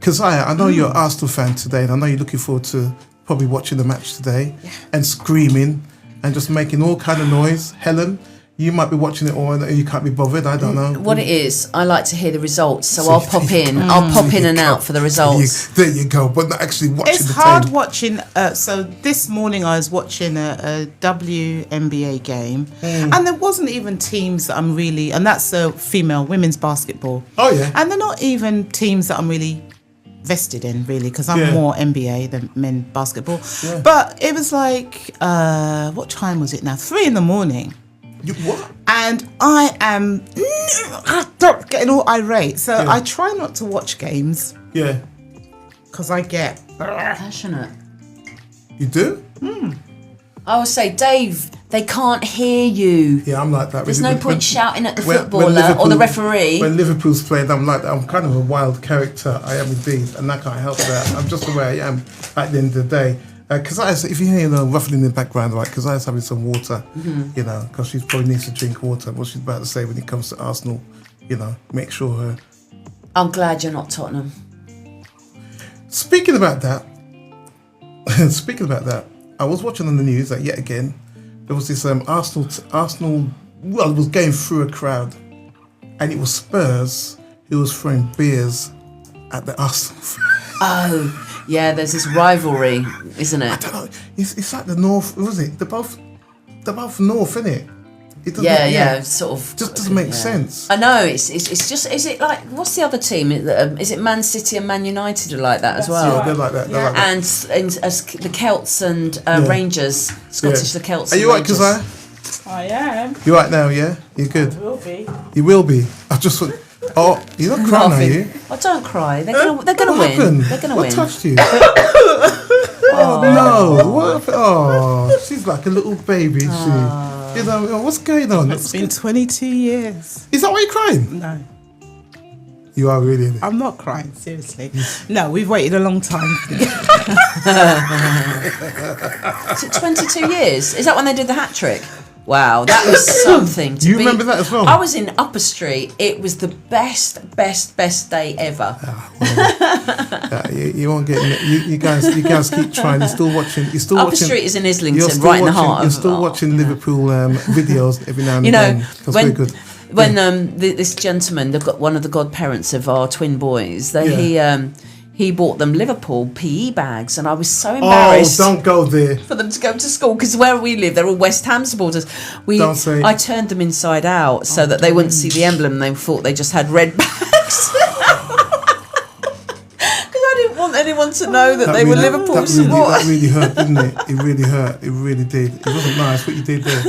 Keziah, I know you're an Arsenal fan today and I know you're looking forward to probably watching the match today and screaming and just making all kind of noise. Helen, you might be watching it all and you can't be bothered. I don't know. What it is, I like to hear the results, so So I'll pop in. I'll pop in and out for the results. There you go, but not actually watching It's the hard team. watching. So this morning I was watching a WNBA game, and there wasn't even teams that I'm really, and that's female women's basketball. Oh, yeah. And they're not even teams that I'm really vested in, really, because I'm Yeah. more NBA than men basketball. Yeah. But it was like, what time was it now? 3 a.m. You, what? And I am getting all irate. So I try not to watch games Yeah. because I get. Passionate. You do? I would say, Dave, they can't hear you. Yeah, I'm like that. There's no point shouting at the when footballer or Liverpool- the referee. When Liverpool's playing, I'm like that. I'm kind of a wild character. I am indeed, and I can't help that. I'm just the way I am at the end of the day. Because if you hear ruffling in the background, right? Because I was having some water, you know, because she probably needs to drink water. What she's about to say when it comes to Arsenal, you know, make sure her. I'm glad you're not Tottenham. Speaking about that, I was watching on the news that yet again there was this Arsenal. Well, it was going through a crowd, and it was Spurs who was throwing beers at the Arsenal. Oh, yeah, there's this rivalry, isn't I it? don't know. It's like the North. Was it? They're both North, isn't it? It doesn't, Yeah, sort of. Just doesn't make sense. I know. It's just. Is it like what's the other team? Is it Man City and Man United are like that as well? Yeah, they're like that. They're like that. And as the Celts and Rangers, Scottish the Celts. Are you right, Keziah? I am. You right now? Yeah, you're good. Will be. You will be. I just want. Oh, you're not crying, are you? Oh, don't cry. They're gonna What win. happened? They're gonna what win. touched you? Oh no! What happened? Oh, she's like a little baby. She, you know, what's going on? It's been 22 years. Is that why you're crying? No, You are really. I'm not crying, seriously. No, we've waited a long time. Is it 22 years? Is that when they did the hat trick? Wow, that was something. You remember that as well? I was in Upper Street. It was the best day ever. You won't get. You guys keep trying. You're still watching. You're still Upper watching. Street is in You're Islington, still right in the watching- heart You're of. still watching Liverpool videos every now and You know, then. 'Cause we're good. when this gentleman, they've got one of the godparents of our twin boys. He bought them Liverpool PE bags, and I was so embarrassed. Oh, don't go there. For them to go to school, because where we live, they're all West Ham supporters. Don't say. I turned them inside out so that they wouldn't see the emblem. And they thought they just had red bags. Because I didn't want anyone to know that they were Liverpool supporters. That really hurt, didn't it? It really hurt. It really did. It wasn't nice what you did there.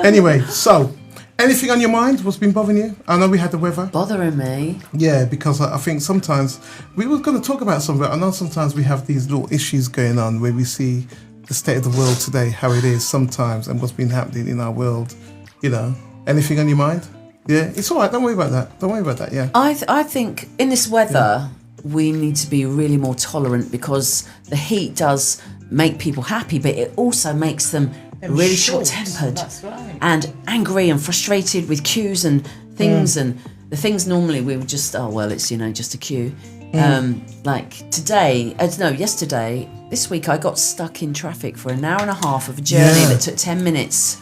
Anyway, so anything on your mind? What's been bothering you? I know we had the weather. Bothering me. Yeah, because I think sometimes we were going to talk about some of it. I know sometimes we have these little issues going on where we see the state of the world today, how it is sometimes, and what's been happening in our world. You know, anything on your mind? Yeah, it's all right. Don't worry about that. Don't worry about that. Yeah. I think in this weather, we need to be really more tolerant, because the heat does make people happy, but it also makes them really short-tempered. That's right. And angry and frustrated with queues and things, and the things normally we would just, it's just a queue. Like today, yesterday, this week I got stuck in traffic for an hour and a half of a journey that took 10 minutes.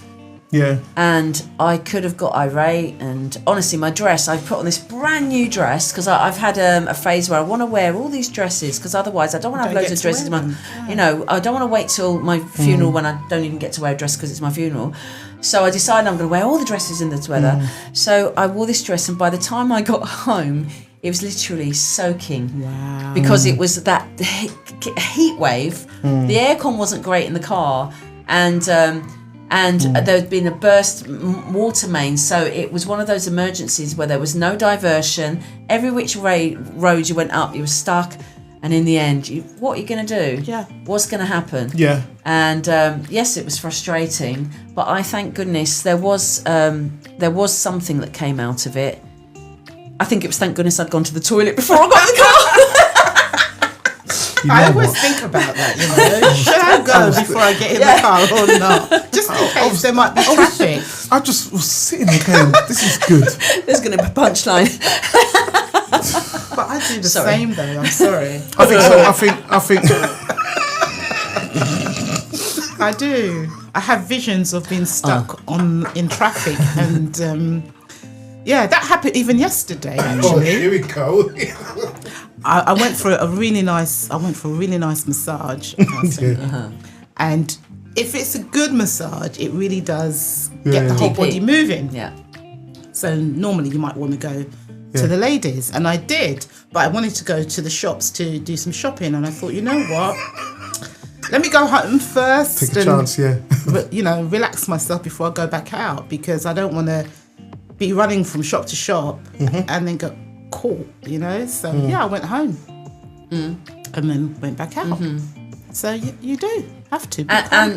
Yeah. And I could have got irate, and honestly, my dress, I put on this brand new dress, because I've had a phase where I want to wear all these dresses, because otherwise I don't want to have loads of dresses. I don't want to wait till my funeral when I don't even get to wear a dress because it's my funeral. So I decided I'm going to wear all the dresses in this weather. So I wore this dress, and by the time I got home, it was literally soaking. Wow. Because it was that heat wave. The aircon wasn't great in the car, and there had been a burst water main, so it was one of those emergencies where there was no diversion. Every which road you went up, you were stuck, and in the end, what are you going to do? Yeah. What's going to happen? Yeah. And yes, it was frustrating, but I thank goodness there was something that came out of it. I think it was thank goodness I'd gone to the toilet before I got in the car. You know I always what? think about that, Should I go before I get in the car or not? Just in case there might be traffic. I just was sitting there going, this is good. There's going to be a punchline. But I do the same though, I'm sorry. I think I do. I have visions of being stuck in traffic, and that happened even yesterday. Actually, here we go. I went for a really nice massage, and if it's a good massage, it really does get the whole body moving. Yeah. So normally you might want to go to the ladies, and I did, but I wanted to go to the shops to do some shopping, and I thought, you know what? Let me go home first. Take a chance, relax myself before I go back out, because I don't want to be running from shop to shop and then get caught, So I went home and then went back out. So you do have to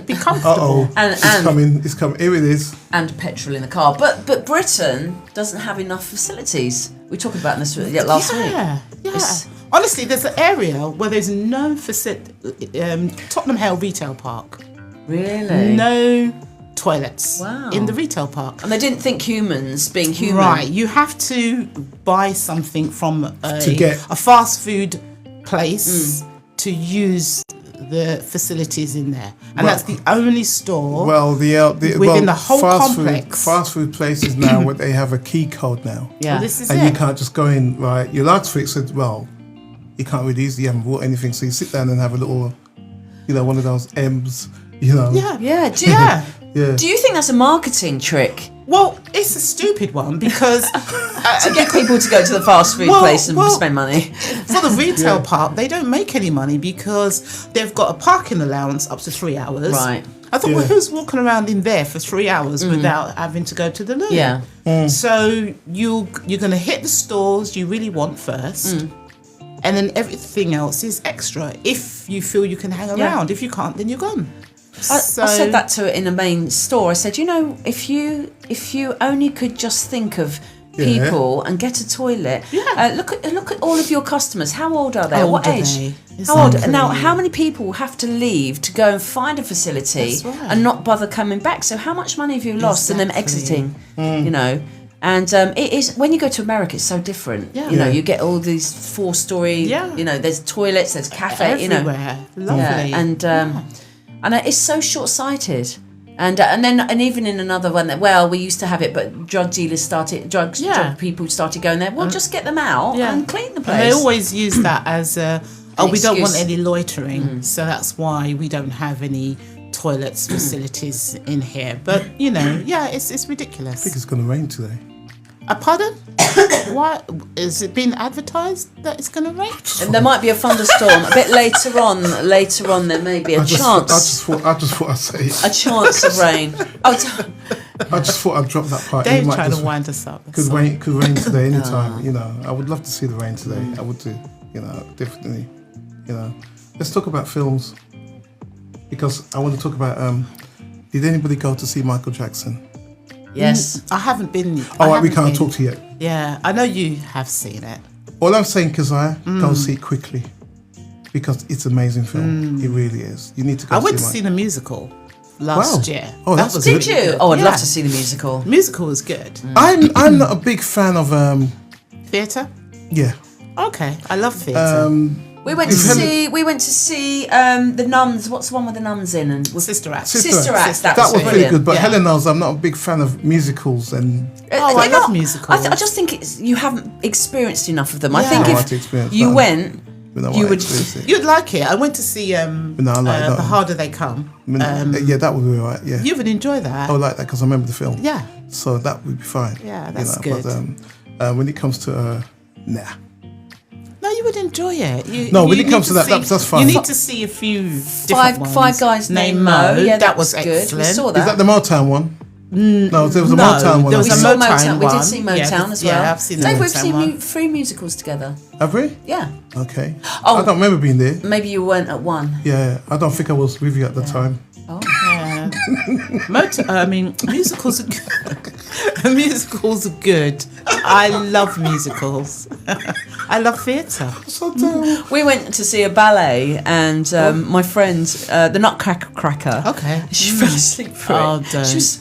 be comfortable. It's coming. Here it is. And petrol in the car. But Britain doesn't have enough facilities. We talked about this last week. Yeah. Honestly, there's an area where there's no facility. Tottenham Hale Retail Park. Really? No toilets Wow. in the retail park. And they didn't think humans being human. Right, you have to buy something from get a fast food place to use the facilities in there, and that's the only store. Within the whole complex. Fast food places now, where they have a key code now. Yeah. Well, this is And it. you can't just go in, right? You're allowed to fix it. Well, you can't really easily haven't bought anything, so you sit down and have a little, one of those M's, Yeah. Yeah. Yeah. Do you think that's a marketing trick? Well, it's a stupid one because To get people to go to the fast food place and spend money. For the retail part, they don't make any money because they've got a parking allowance up to 3 hours. Right. I thought, well, who's walking around in there for 3 hours without having to go to the loo? Yeah. So you're going to hit the stores you really want first, and then everything else is extra if you feel you can hang around. If you can't, then you're gone. I said that to it in the main store. I said, if you only could just think of people and get a toilet. Look at all of your customers. How old are they? How what old are age? they? How old? Now, how many people have to leave to go and find a facility and not bother coming back? So how much money have you lost in them exiting? And it is, when you go to America, it's so different. You get all these 4-story. There's toilets, there's cafe. Everywhere. Lovely. And it's so short-sighted. And even in another one, we used to have it, but drug people started going there. Well, just get them out and clean the place. And they always use that as we don't want excuse. any loitering, so that's why we don't have any toilets facilities in here. But it's ridiculous. I think it's going to rain today. Pardon? Why is it being advertised that it's going to rain? And there might be a thunderstorm a bit later on. Later on, there may be a chance. I just thought I'd say it. A chance of rain. I just thought I'd drop that part. Dave's trying to wind us up. Could rain today anytime. I would love to see the rain today. I would do. Definitely. Let's talk about films, because I want to talk about. Did anybody go to see Michael Jackson? Yes. I haven't been. All right, we can't talk to you yet. Yeah, I know you have seen it. All I'm saying, Keziah, go see it quickly, because it's an amazing film. It really is. You need to go. I went to see see the musical last year. Oh, that was Did good. you? Oh, I'd love to see the musical. Musical was good. I'm not a big fan of Theatre? Yeah. Okay, I love theatre. We went to see the nuns. What's the one with the nuns in? And Sister Act. Sister Act. That was pretty good. But Yeah. Helen knows I'm not a big fan of musicals and. I love musicals. I just think you haven't experienced enough of them. I Yeah. think I want to if experience you that. went, you would. You'd like it. I went to see No, I like that The one. Harder They Come. Yeah, that would be all right. Yeah. You would enjoy that. I would like that because I remember the film. Yeah. So that would be fine. Yeah, that's good. But when it comes to nah. No, you would enjoy it. When it comes to that, that's fine. You need to see a few different ones. Five Guys Named Mo. Yeah, that was good. excellent. We saw Is that that. the Motown one? No, there was a Motown one. there was We a saw Motown We one. did see Motown as well. Yeah, I've seen the Dave, we've Motown seen one. 3 musicals together. Have we? Yeah. Okay. Oh. I don't remember being there. Maybe you weren't at one. Yeah, I don't think I was with you at the time. Oh. Yeah. Musicals are good. Musicals are good. I love musicals. I love theatre. So damn. We went to see a ballet, and my friend, the Nutcracker. Okay. She fell asleep for Oh, it. don't. She was.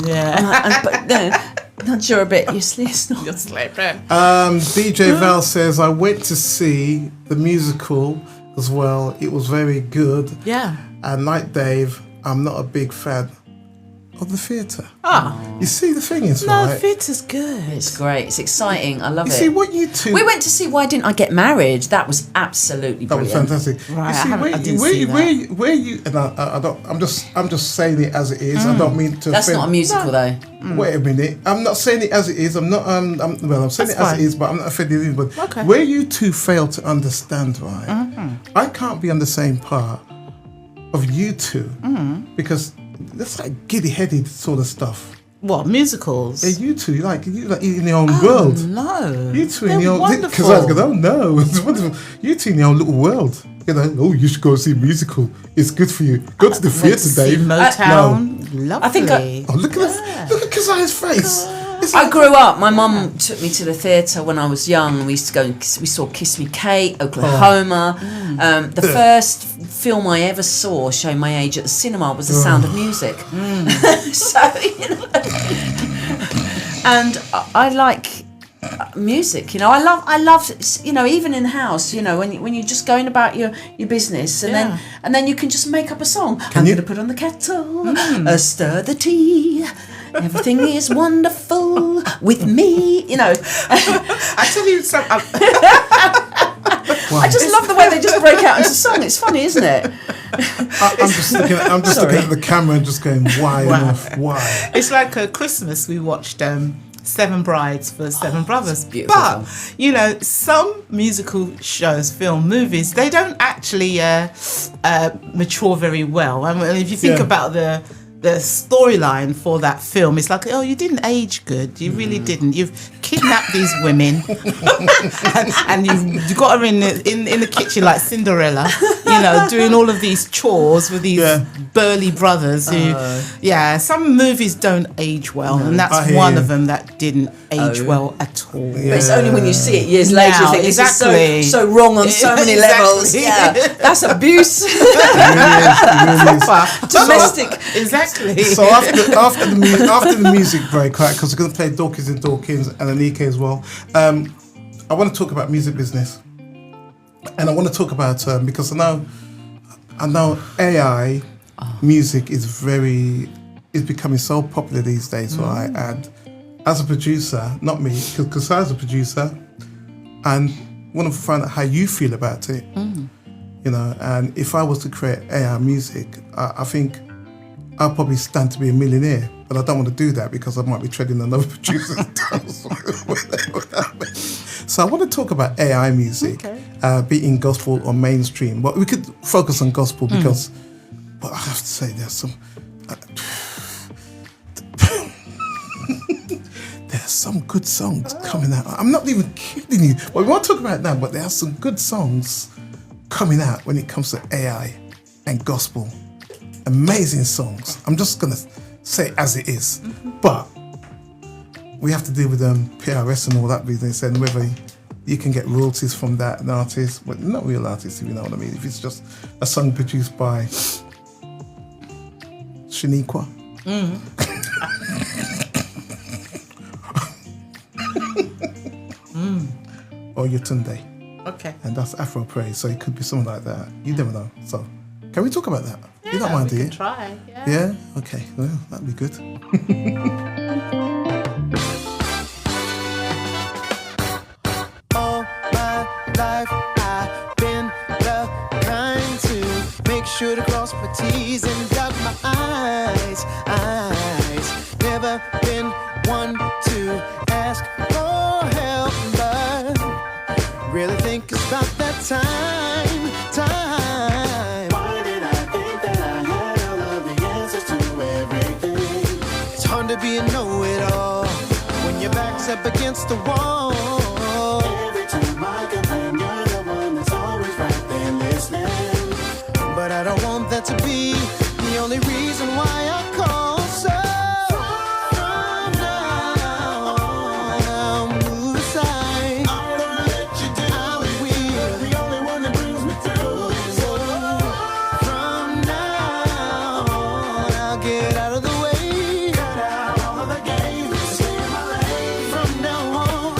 Yeah. But no, nudge her a bit. You're sleeping. DJ Val says, I went to see the musical as well. It was very good. Yeah. And like Dave, I'm not a big fan of the theatre. Ah. You see, the thing is, No, right? theatre's good. It's great. It's exciting. I love You it. see, what you two... We went to see Why Didn't I Get Married? That was absolutely That was brilliant. fantastic. Right, You see, I didn't see that. where you, and I don't. I'm just saying it as it is. I don't mean to. That's offend. not a musical though. Wait a minute. I'm not saying it as it is. I'm not. I'm saying That's it as fine. it is, but I'm not offending anybody. Okay. Where you two fail to understand, right? I can't be on the same part of you two because that's like giddy-headed sort of stuff. What, musicals? Yeah, you two, you like in your own world. No. You two in They're your own. wonderful. Because I was going, oh no, it's wonderful. You two in your own little world. Oh, you should go see a musical. It's good for you. Go to the Went to theatre, see Dave. Motown. Lovely. I think Oh, look at Keziah's face. It's I like- grew up. My mum took me to the theatre when I was young. We used to go and we saw Kiss Me Kate, Oklahoma. The first film I ever saw showing my age at the cinema was The Sound of Music. So, and I like music. I love even in the house. When you're just going about your business, and then you can just make up a song. I'm you? gonna put on the kettle, stir the tea. Everything is wonderful with me. I tell you something. I just love the way they just break out into song. It's funny, isn't it? I'm just looking at the camera and just going, why? Why? It's like a Christmas. We watched Seven Brides for Seven Brothers. beautiful But, you know, some musical shows, movies, they don't actually mature very well. I mean, if you think about the storyline for that film, it's like, oh, you didn't age good. You really didn't. You've kidnapped these women and you've got her in the kitchen like Cinderella, you know, doing all of these chores with these burly brothers who, some movies don't age well, and that's one of them that didn't age well at all. But it's only when you see it years later you think exactly. this is so wrong on so many levels. Yeah, that's abuse. Domestic. Exactly. So after the music break, right, because we're going to play Dawkins and Dawkins and Anike as well, I want to talk about music business. And I want to talk about, because I know AI music is becoming so popular these days, right? And as a producer, not me, because I was a producer, and want to find out how you feel about it. You know, and if I was to create AI music, I think I'll probably stand to be a millionaire, but I don't want to do that because I might be treading on other producers' toes. So I want to talk about AI music, be it in gospel or mainstream. But we could focus on gospel because, but I have to say there's some there's some good songs coming out. I'm not even kidding you. Well, we won't talk about that, but there are some good songs coming out when it comes to AI and gospel. Amazing songs. I'm just going to say it as it is. But we have to deal with PRS and all that business, and whether you can get royalties from that, an artist, but not real artists, if you know what I mean. If it's just a song produced by Shaniqua. Or Yetunde. Okay. And that's Afro praise, so it could be something like that. You never know. So, can we talk about that? Yeah, you don't mind, do you? Try. Yeah. Okay. Well, that'd be good. All my life I've been the kind to make sure to cross my T's and dot my I's. Never been one to ask for help, but really think it's about that time. Why did I think that I had all of the answers to everything? It's hard to be a know-it-all when your back's up against the wall. Every time I complain, you're the one that's always right there listening. But I don't want that to be the only reason why I call. So from now on, move aside. I don't let you do it. You're the only one that brings me through it. So from now on, I'll get out of the way. Cut out all of the games, stay in my lane. From now on,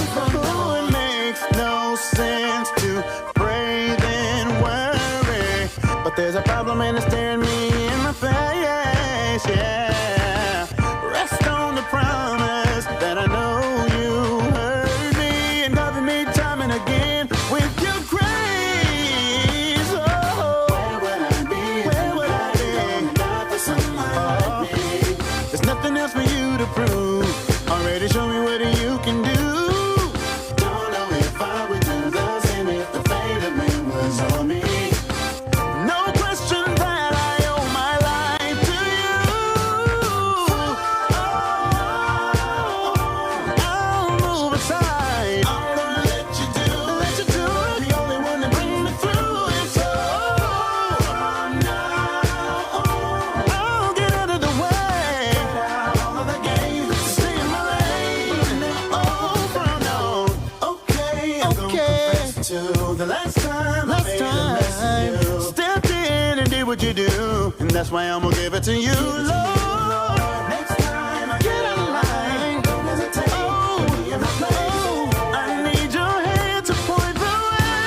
it makes no sense to pray then worry. But there's a problem and it's staring me in my face, yeah. Rest on the promise that I know you heard me and covered me time and again with your grace. Oh, where would I be? Where would I be? Not for someone like me. There's nothing else for you to prove. Already show me what you can do. Don't know if I would do the same if the fate of me was on me. No question that I owe my life to you. I'll move aside. I'm gonna let you do it. The only one that brings me through it. So now I'll get out of the way. All of the games, stay in my lane. Oh, from now. Okay, I'm gonna confess to the last time I made a mess of you. Stepped in and did what you do, and that's why I'm gonna give it to you, Lord. Next time I get in line, don't hesitate. Put me in my place. I need your hand to point the way.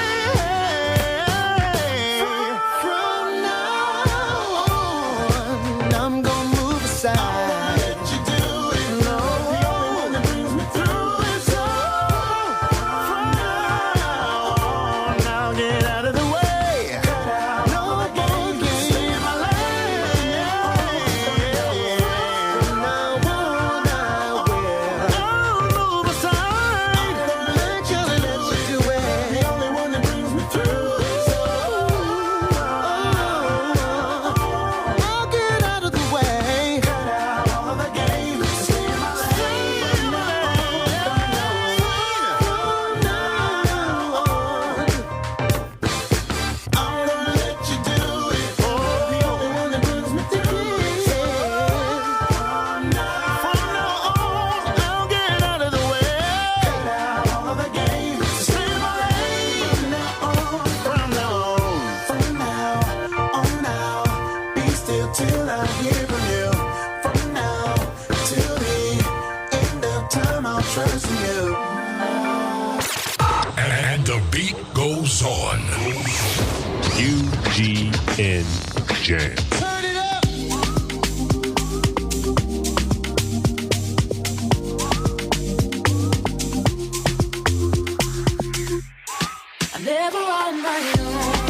From now on, I'm gonna move aside. Let you do it, Lord. The only one that brings me through it. So from now on, I'll get out of the way. No more games. UGN Jam. Turn it up. I'm never on my own.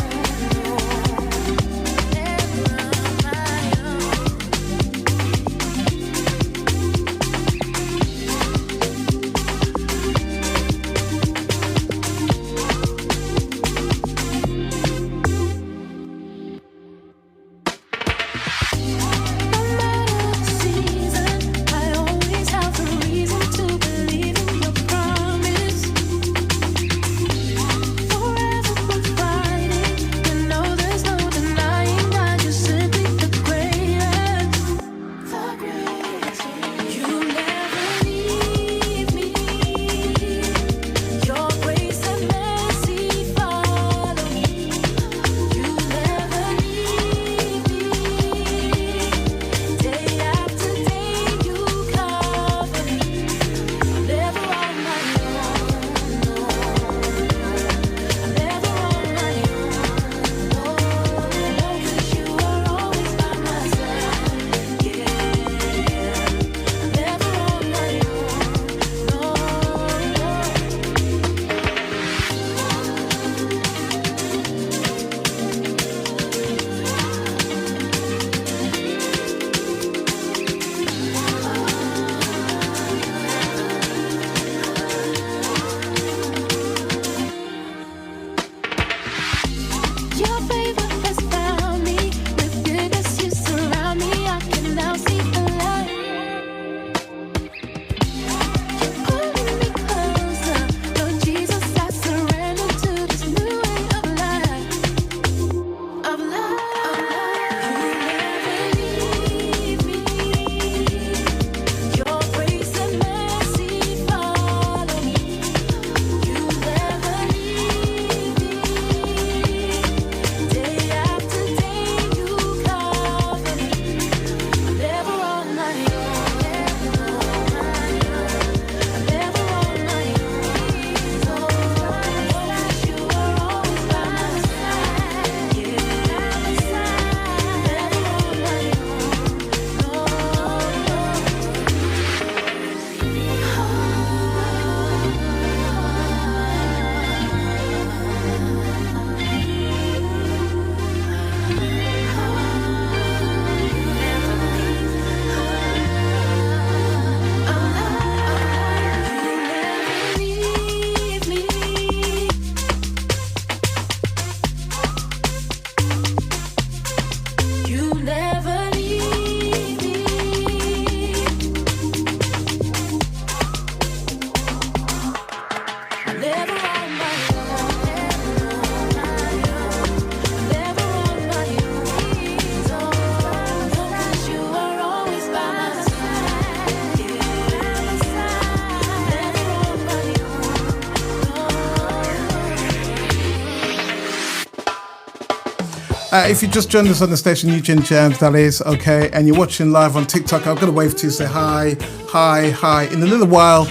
If you just joined us on the station, UGN Jams, that is, okay, and you're watching live on TikTok, I'm going to wave to you, say hi, hi, hi. In a little while,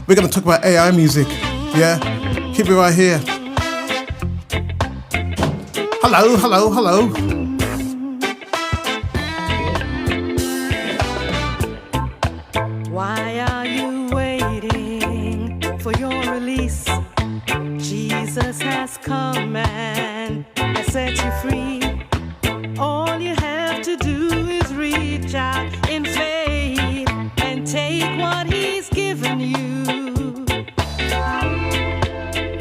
we're going to talk about AI music, yeah? Keep it right here. Hello, hello, hello. Why are you waiting for your release? Jesus has come and has set you free. All you have to do is reach out in faith and take what he's given you.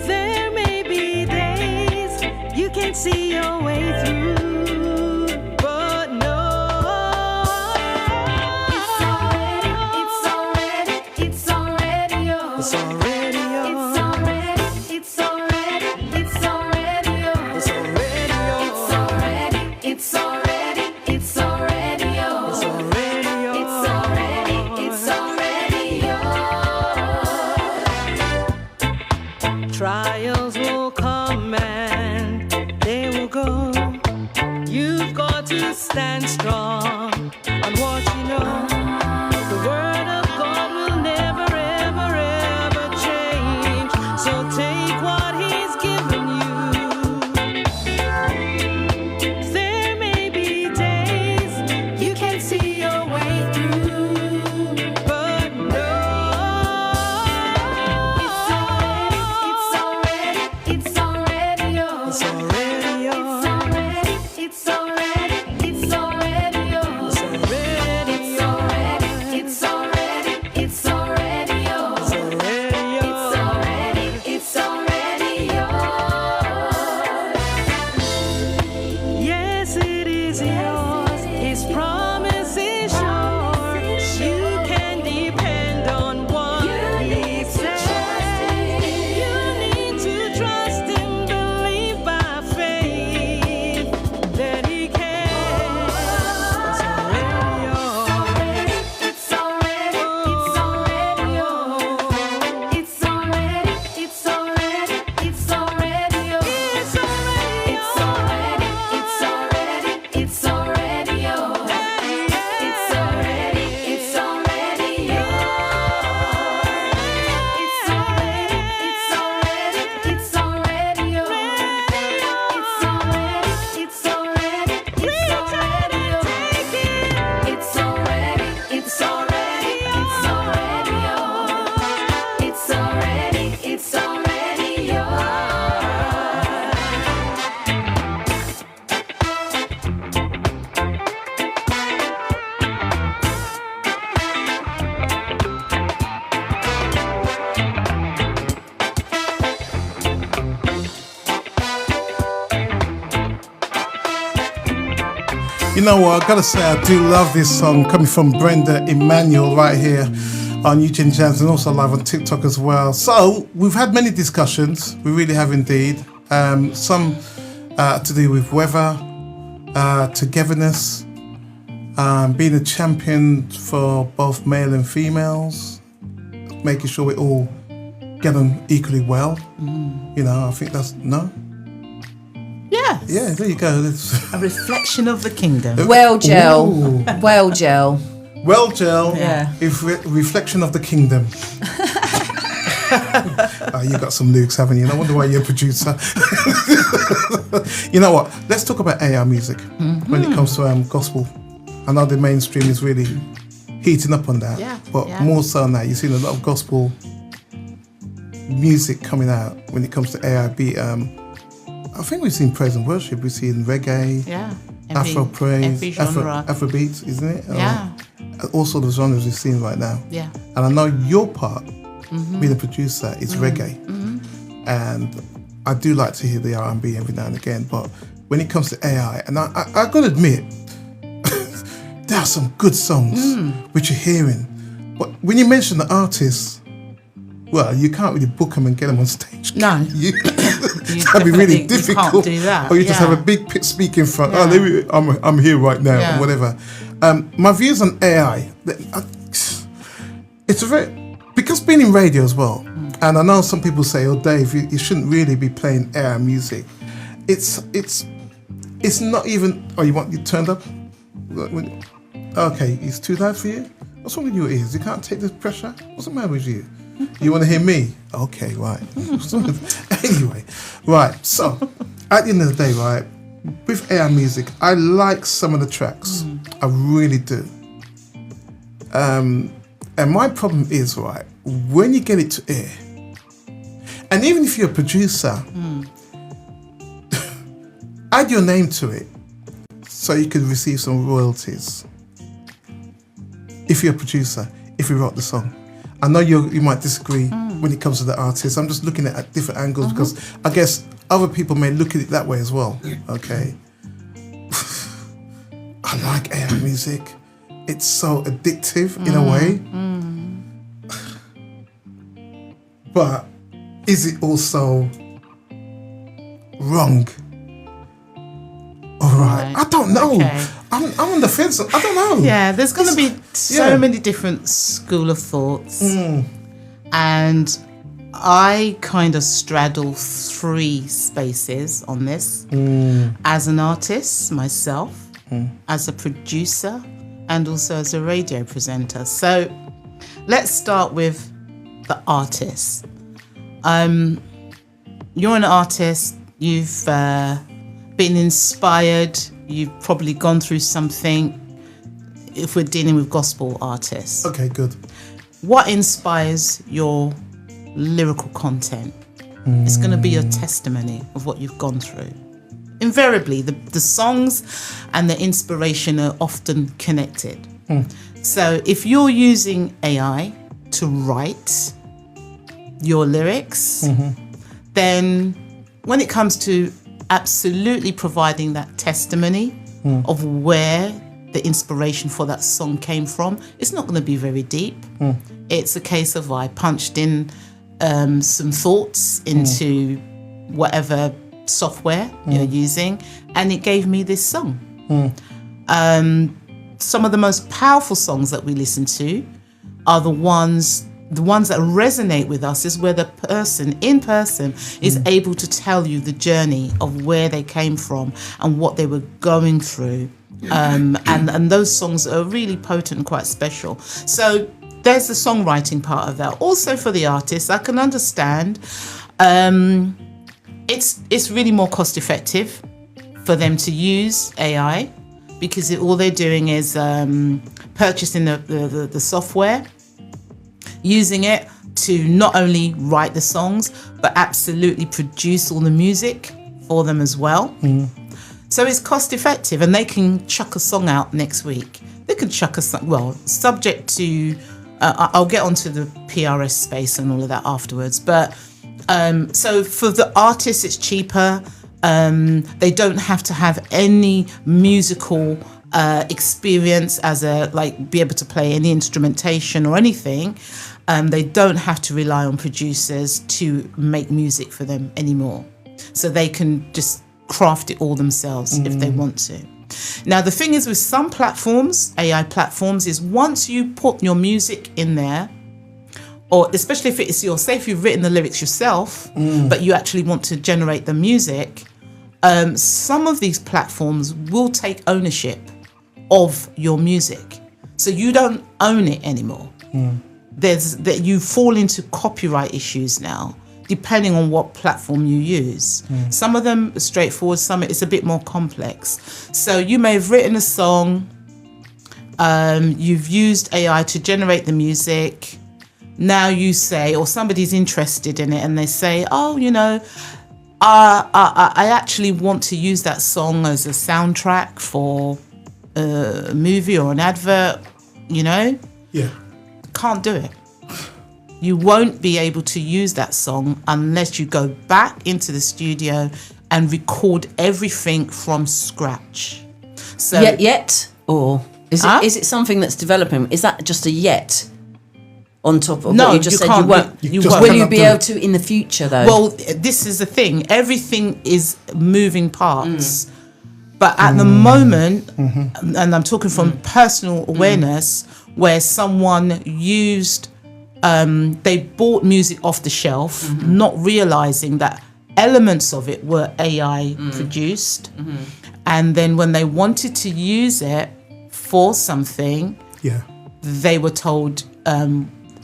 There may be days you can't see your way through, but no, it's already yours. It's already yours. It's already You know what, I gotta say I do love this song coming from Brenda Emmanuel right here on Eugene Jams and also live on TikTok as well. So we've had many discussions, we really have indeed. Some to do with weather, togetherness, being a champion for both male and females, making sure we all get on equally well. You know, I think that's, no? Yes. Yeah, there you go. A reflection of the kingdom. Well, gel. Ooh. Well, gel. Well, gel. Yeah. If reflection of the kingdom. You got some Lukes, haven't you? I wonder why you're a producer. You know what? Let's talk about AI music when it comes to gospel. I know the mainstream is really heating up on that, but more so now, you've seen a lot of gospel music coming out when it comes to AI beat. I think we've seen praise and worship, we've seen reggae, Afro praise, Afro beats, isn't it? All sorts of genres we've seen right now. Yeah. And I know your part, being a producer, is reggae. And I do like to hear the R&B every now and again, but when it comes to AI, and I got to admit, there are some good songs which you're hearing. But when you mention the artists, well, you can't really book them and get them on stage. No. That'd be really difficult. You can't do that. Or you just have a big speaker in front. Yeah. Oh, I'm here right now, or whatever. My views on AI, it's a very, because being in radio as well, and I know some people say, oh, Dave, you shouldn't really be playing AI music. It's not even, oh, you turned up? Okay, it's too loud for you? What's wrong with your ears? You can't take the pressure? What's the matter with you? You want to hear me? Okay, right. Anyway, right. So, at the end of the day, right, with AI music, I like some of the tracks. I really do. And my problem is, right, when you get it to air, and even if you're a producer, add your name to it so you could receive some royalties. If you're a producer, if you wrote the song. I know you might disagree when it comes to the artist. I'm just looking at different angles because I guess other people may look at it that way as well. Okay. I like AI music. It's so addictive in a way. But is it also wrong? All right. I don't know. Okay. I'm on the fence. I don't know. Yeah, there's going to be so many different school of thoughts. And I kind of straddle three spaces on this. As an artist, myself, as a producer, and also as a radio presenter. So let's start with the artist. You're an artist, you've been inspired, you've probably gone through something, if we're dealing with gospel artists. Okay, good. What inspires your lyrical content? It's going to be your testimony of what you've gone through. Invariably, the songs and the inspiration are often connected. So if you're using AI to write your lyrics, then when it comes to absolutely providing that testimony of where the inspiration for that song came from, it's not going to be very deep. It's a case of I punched in some thoughts into whatever software you're using, and it gave me this song. Some of the most powerful songs that we listen to are the ones that resonate with us is where the person in person is able to tell you the journey of where they came from and what they were going through. And those songs are really potent and quite special. So there's the songwriting part of that. Also for the artists, I can understand it's really more cost effective for them to use AI because all they're doing is purchasing the software, using it to not only write the songs, but absolutely produce all the music for them as well. So it's cost effective, and they can chuck a song out next week. They can chuck a song, well, subject to, I'll get onto the PRS space and all of that afterwards. But so for the artists, it's cheaper. They don't have to have any musical experience as be able to play any instrumentation or anything. They don't have to rely on producers to make music for them anymore. So they can just craft it all themselves if they want to. Now, the thing is with some platforms, AI platforms, is once you put your music in there, or especially if it's say if you've written the lyrics yourself, but you actually want to generate the music, some of these platforms will take ownership of your music. So you don't own it anymore. You fall into copyright issues now, depending on what platform you use. Some of them are straightforward, some it's a bit more complex. So you may have written a song, you've used AI to generate the music. Now you say, or somebody's interested in it and they say, oh, I actually want to use that song as a soundtrack for a movie or an advert, Yeah. Can't do it. You won't be able to use that song unless you go back into the studio and record everything from scratch. So Yet? Or is it something that's developing? Is that just a yet? On top of what you just said, you won't. Will you be able to in the future, though? Well, this is the thing. Everything is moving parts. But at the moment, and I'm talking from personal awareness, where someone used, they bought music off the shelf, not realizing that elements of it were AI produced. And then when they wanted to use it for something, they were told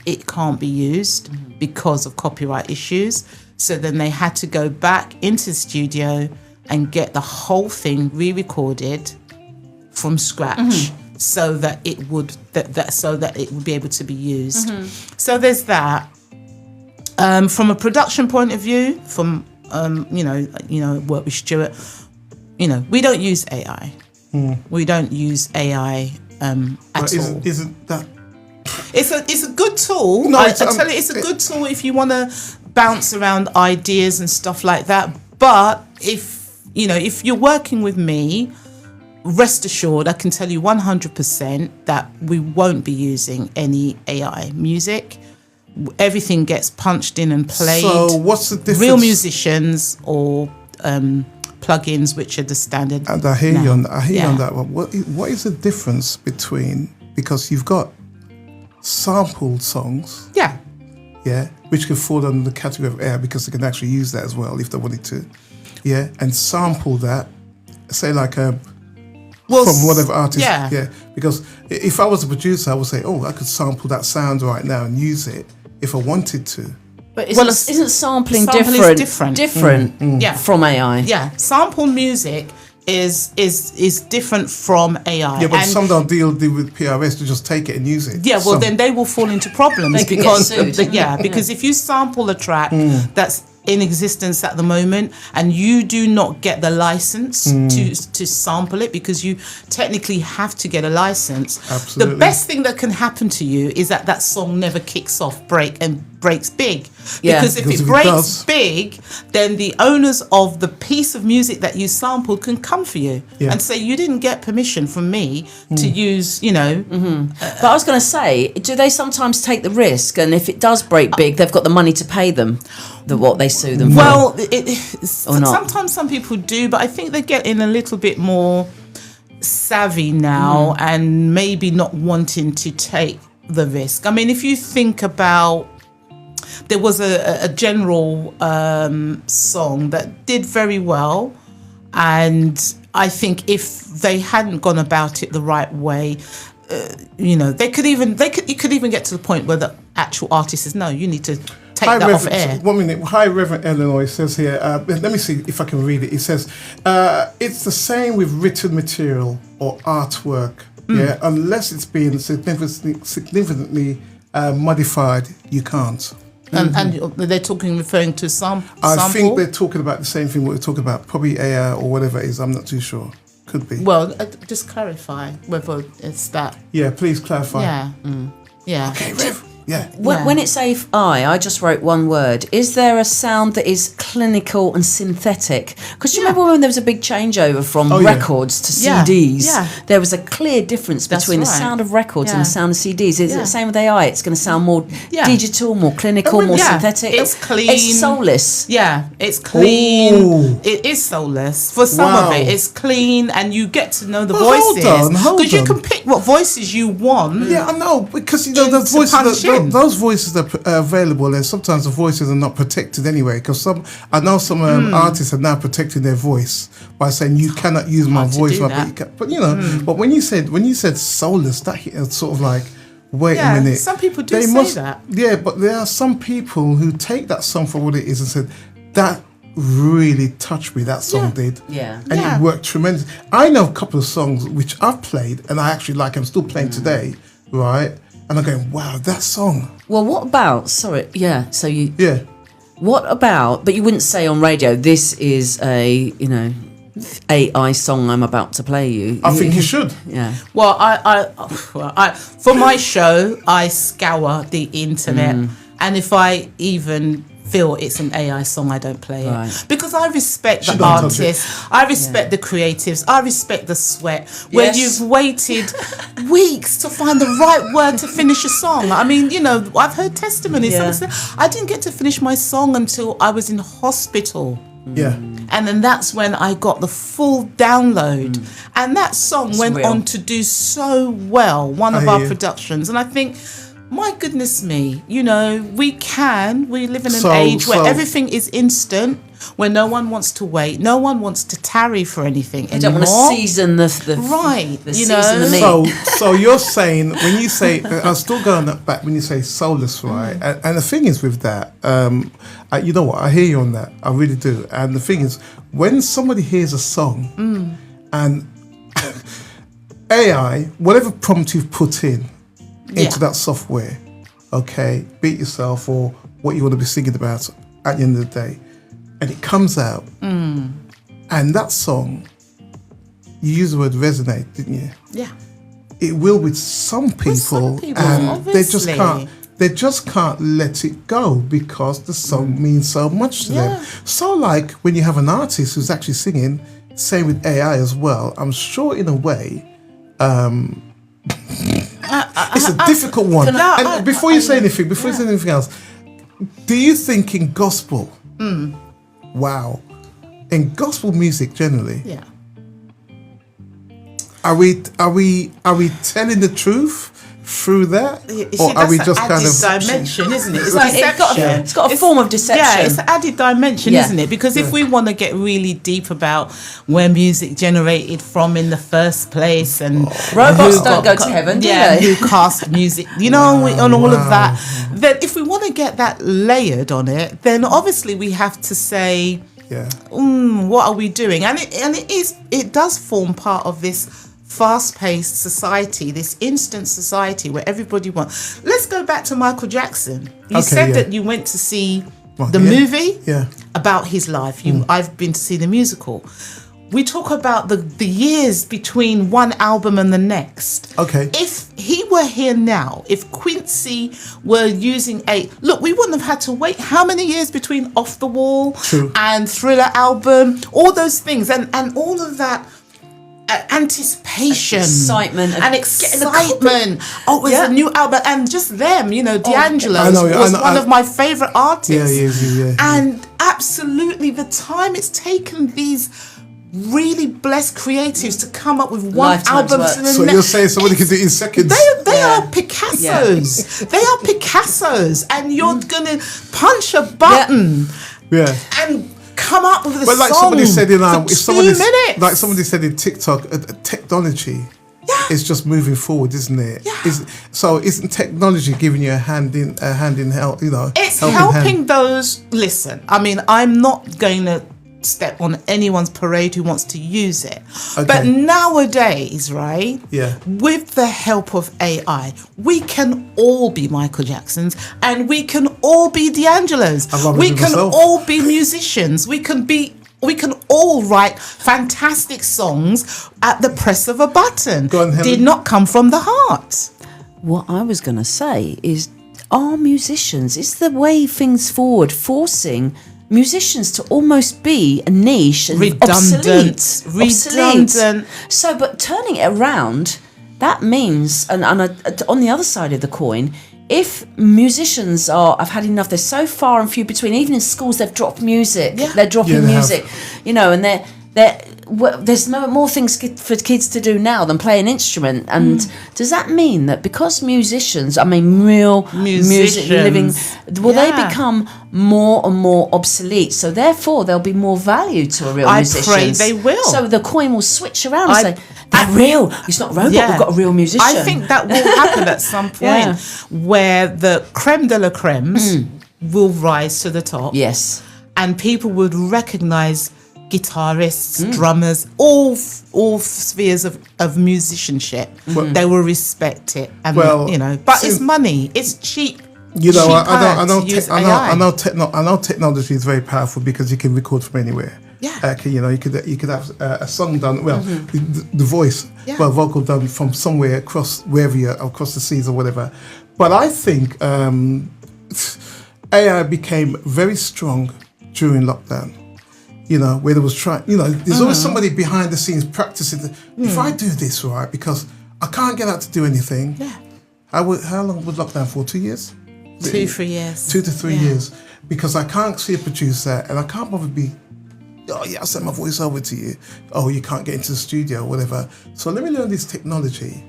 it can't be used because of copyright issues. So then they had to go back into the studio and get the whole thing re-recorded from scratch so that it would be able to be used. So there's that. From a production point of view, from work with Stuart, we don't use AI. We don't use AI at all. Isn't that? It's a good tool. No, I tell you, it's a good tool if you want to bounce around ideas and stuff like that. But if you're working with me, rest assured, I can tell you 100% that we won't be using any AI music. Everything gets punched in and played. So what's the difference? Real musicians or plugins, which are the standard. And I hear you on that. You on that one. What is the difference between, because you've got sampled songs, which can fall under the category of AI because they can actually use that as well if they wanted to, and sample that, say like from whatever artist, because if I was a producer, I would say, I could sample that sound right now and use it if I wanted to. But isn't sampling different from AI? Yeah, sample music is different from AI. Yeah, but some don't deal with PRS to just take it and use it. Yeah, well, then they will fall into problems because because if you sample a track that's in existence at the moment and you do not get the license to sample it, because you technically have to get a license. Absolutely. The best thing that can happen to you is that song never kicks off, breaks big. Because if it breaks big, then the owners of the piece of music that you sampled can come for you and say, you didn't get permission from me to use, But I was going to say, do they sometimes take the risk? And if it does break big, they've got the money to pay them what they sue them for? Well, sometimes some people do, but I think they're getting a little bit more savvy now and maybe not wanting to take the risk. I mean, if you think about, there was a general song that did very well, and I think if they hadn't gone about it the right way, you could even get to the point where the actual artist says, no, you need to take that off air. 1 minute. Hi, Reverend Illinois says here, let me see if I can read it. It says, it's the same with written material or artwork, unless it's been significantly modified, you can't. And they're referring to sample? I think they're talking about the same thing what we're talking about, probably AI or whatever it is, I'm not too sure. Could be. Well, just clarify whether it's that. Yeah, please clarify. Yeah. Yeah. Okay, Yeah. When it's AI, I just wrote one word. Is there a sound that is clinical and synthetic? Because you remember when there was a big changeover from records to CDs? Yeah. There was a clear difference between the sound of records and the sound of CDs. Is it the same with AI? It's going to sound more digital, more clinical, more synthetic. It's clean. It's soulless. Yeah, it's clean. Ooh. It is soulless. For some of it, it's clean, and you get to know the Hold voices. on. Because you can pick what voices you want. Yeah, I know, because those voices are available, and sometimes the voices are not protected anyway. Because I know some artists are now protecting their voice by saying you cannot use my voice, but But when you said soulless, that hit sort of like, wait a minute. Some people do say that. Yeah, but there are some people who take that song for what it is and said that really touched me. That song did. Yeah. And it worked tremendously. I know a couple of songs which I've played and I actually like. I'm still playing today, right? And I'm going, wow, that song. Well, what about? Sorry. Yeah. So you. Yeah. What about? But you wouldn't say on radio, this is a AI song I'm about to play you. I think you should. Yeah. Well, I for my show, I scour the internet, and if I even feel it's an AI song, I don't play it because I respect the artists, I respect the creatives, I respect the sweat. Where you've waited weeks to find the right word to finish a song. I mean, I've heard testimonies. Someone said, I didn't get to finish my song until I was in hospital. Yeah. And then that's when I got the full download. And that song went on to do so well, one of our productions. And I think, my goodness me, we live in an age where everything is instant, where no one wants to wait, no one wants to tarry for anything anymore. Don't want to season the season the meat. So you're saying, when you say, I'm still going back when you say soulless, right? And the thing is with that, you know what, I hear you on that, I really do. And the thing is, when somebody hears a song and AI, whatever prompt you've put into that software, okay, be it yourself or what you want to be singing about at the end of the day, and it comes out, and that song, you used the word resonate, didn't you? Yeah. It will with some people, and obviously. they just can't let it go because the song means so much to them. So like when you have an artist who's actually singing, same with AI as well, I'm sure in a way, it's a difficult one. And before you say anything else, do you think in gospel, wow, in gospel music generally, are we telling the truth through that, or are we just kind of dimension, isn't it? It's it's got a form of deception. Yeah, it's an added dimension, isn't it? Because if we want to get really deep about where music generated from in the first place, and robots don't go to heaven, do they? Who cast music, and all of that, then if we want to get that layered on it, then obviously we have to say, what are we doing? And it does form part of this fast-paced society, this instant society where everybody wants. Let's go back to Michael Jackson. You said that you went to see the movie about his life. I've been to see the musical. We talk about the years between one album and the next. Okay. If he were here now, if Quincy were using look, we wouldn't have had to wait how many years between Off the Wall and Thriller album, all those things, and all of that anticipation, excitement. Oh, it was a new album, and just them, D'Angelo was one of my favourite artists. And absolutely, the time it's taken these really blessed creatives to come up with one album. So you're saying somebody can do it in seconds? They are Picassos. They are Picassos, and you're gonna punch a button, and come up with a song. Like somebody said in minutes. Like somebody said in TikTok, technology is just moving forward, isn't it? So isn't technology giving you a hand in help? It's helping those. Listen, I mean, I'm not going to step on anyone's parade who wants to use it. But nowadays, right? Yeah. With the help of AI, we can all be Michael Jacksons, and we can all be D'Angelos. We can all be musicians. We can all write fantastic songs at the press of a button. Go on, Helen. Did not come from the heart. What I was going to say is, are musicians, is the way things forward forcing musicians to almost be a niche and redundant. So, but turning it around, that means, and on the other side of the coin, if musicians have had enough, they're so far and few between. Even in schools, they've dropped music. Yeah. They're dropping they music, and there's no more things for kids to do now than play an instrument. And does that mean that because musicians, real music living, will they become more and more obsolete? So therefore, there'll be more value to a real musician. I pray they will. So the coin will switch around and say, they're real. It's not a robot. Yeah. We've got a real musician. I think that will happen at some point where the creme de la cremes will rise to the top. Yes. And people would recognise guitarists, drummers, all spheres of musicianship. They will respect it. And, but it's money. It's cheap. I know technology is very powerful because you can record from anywhere. Yeah. You could have a song done. Well, the voice, vocal done from somewhere across across the seas or whatever. But I think AI became very strong during lockdown. Where there was there's always somebody behind the scenes practicing. If I do this right, because I can't get out to do anything. Yeah. How long was lockdown for? 2 years? 2-3 years. 2 to 3 years. Because I can't see a producer and I can't bother be, I'll send my voice over to you. Oh, you can't get into the studio or whatever. So let me learn this technology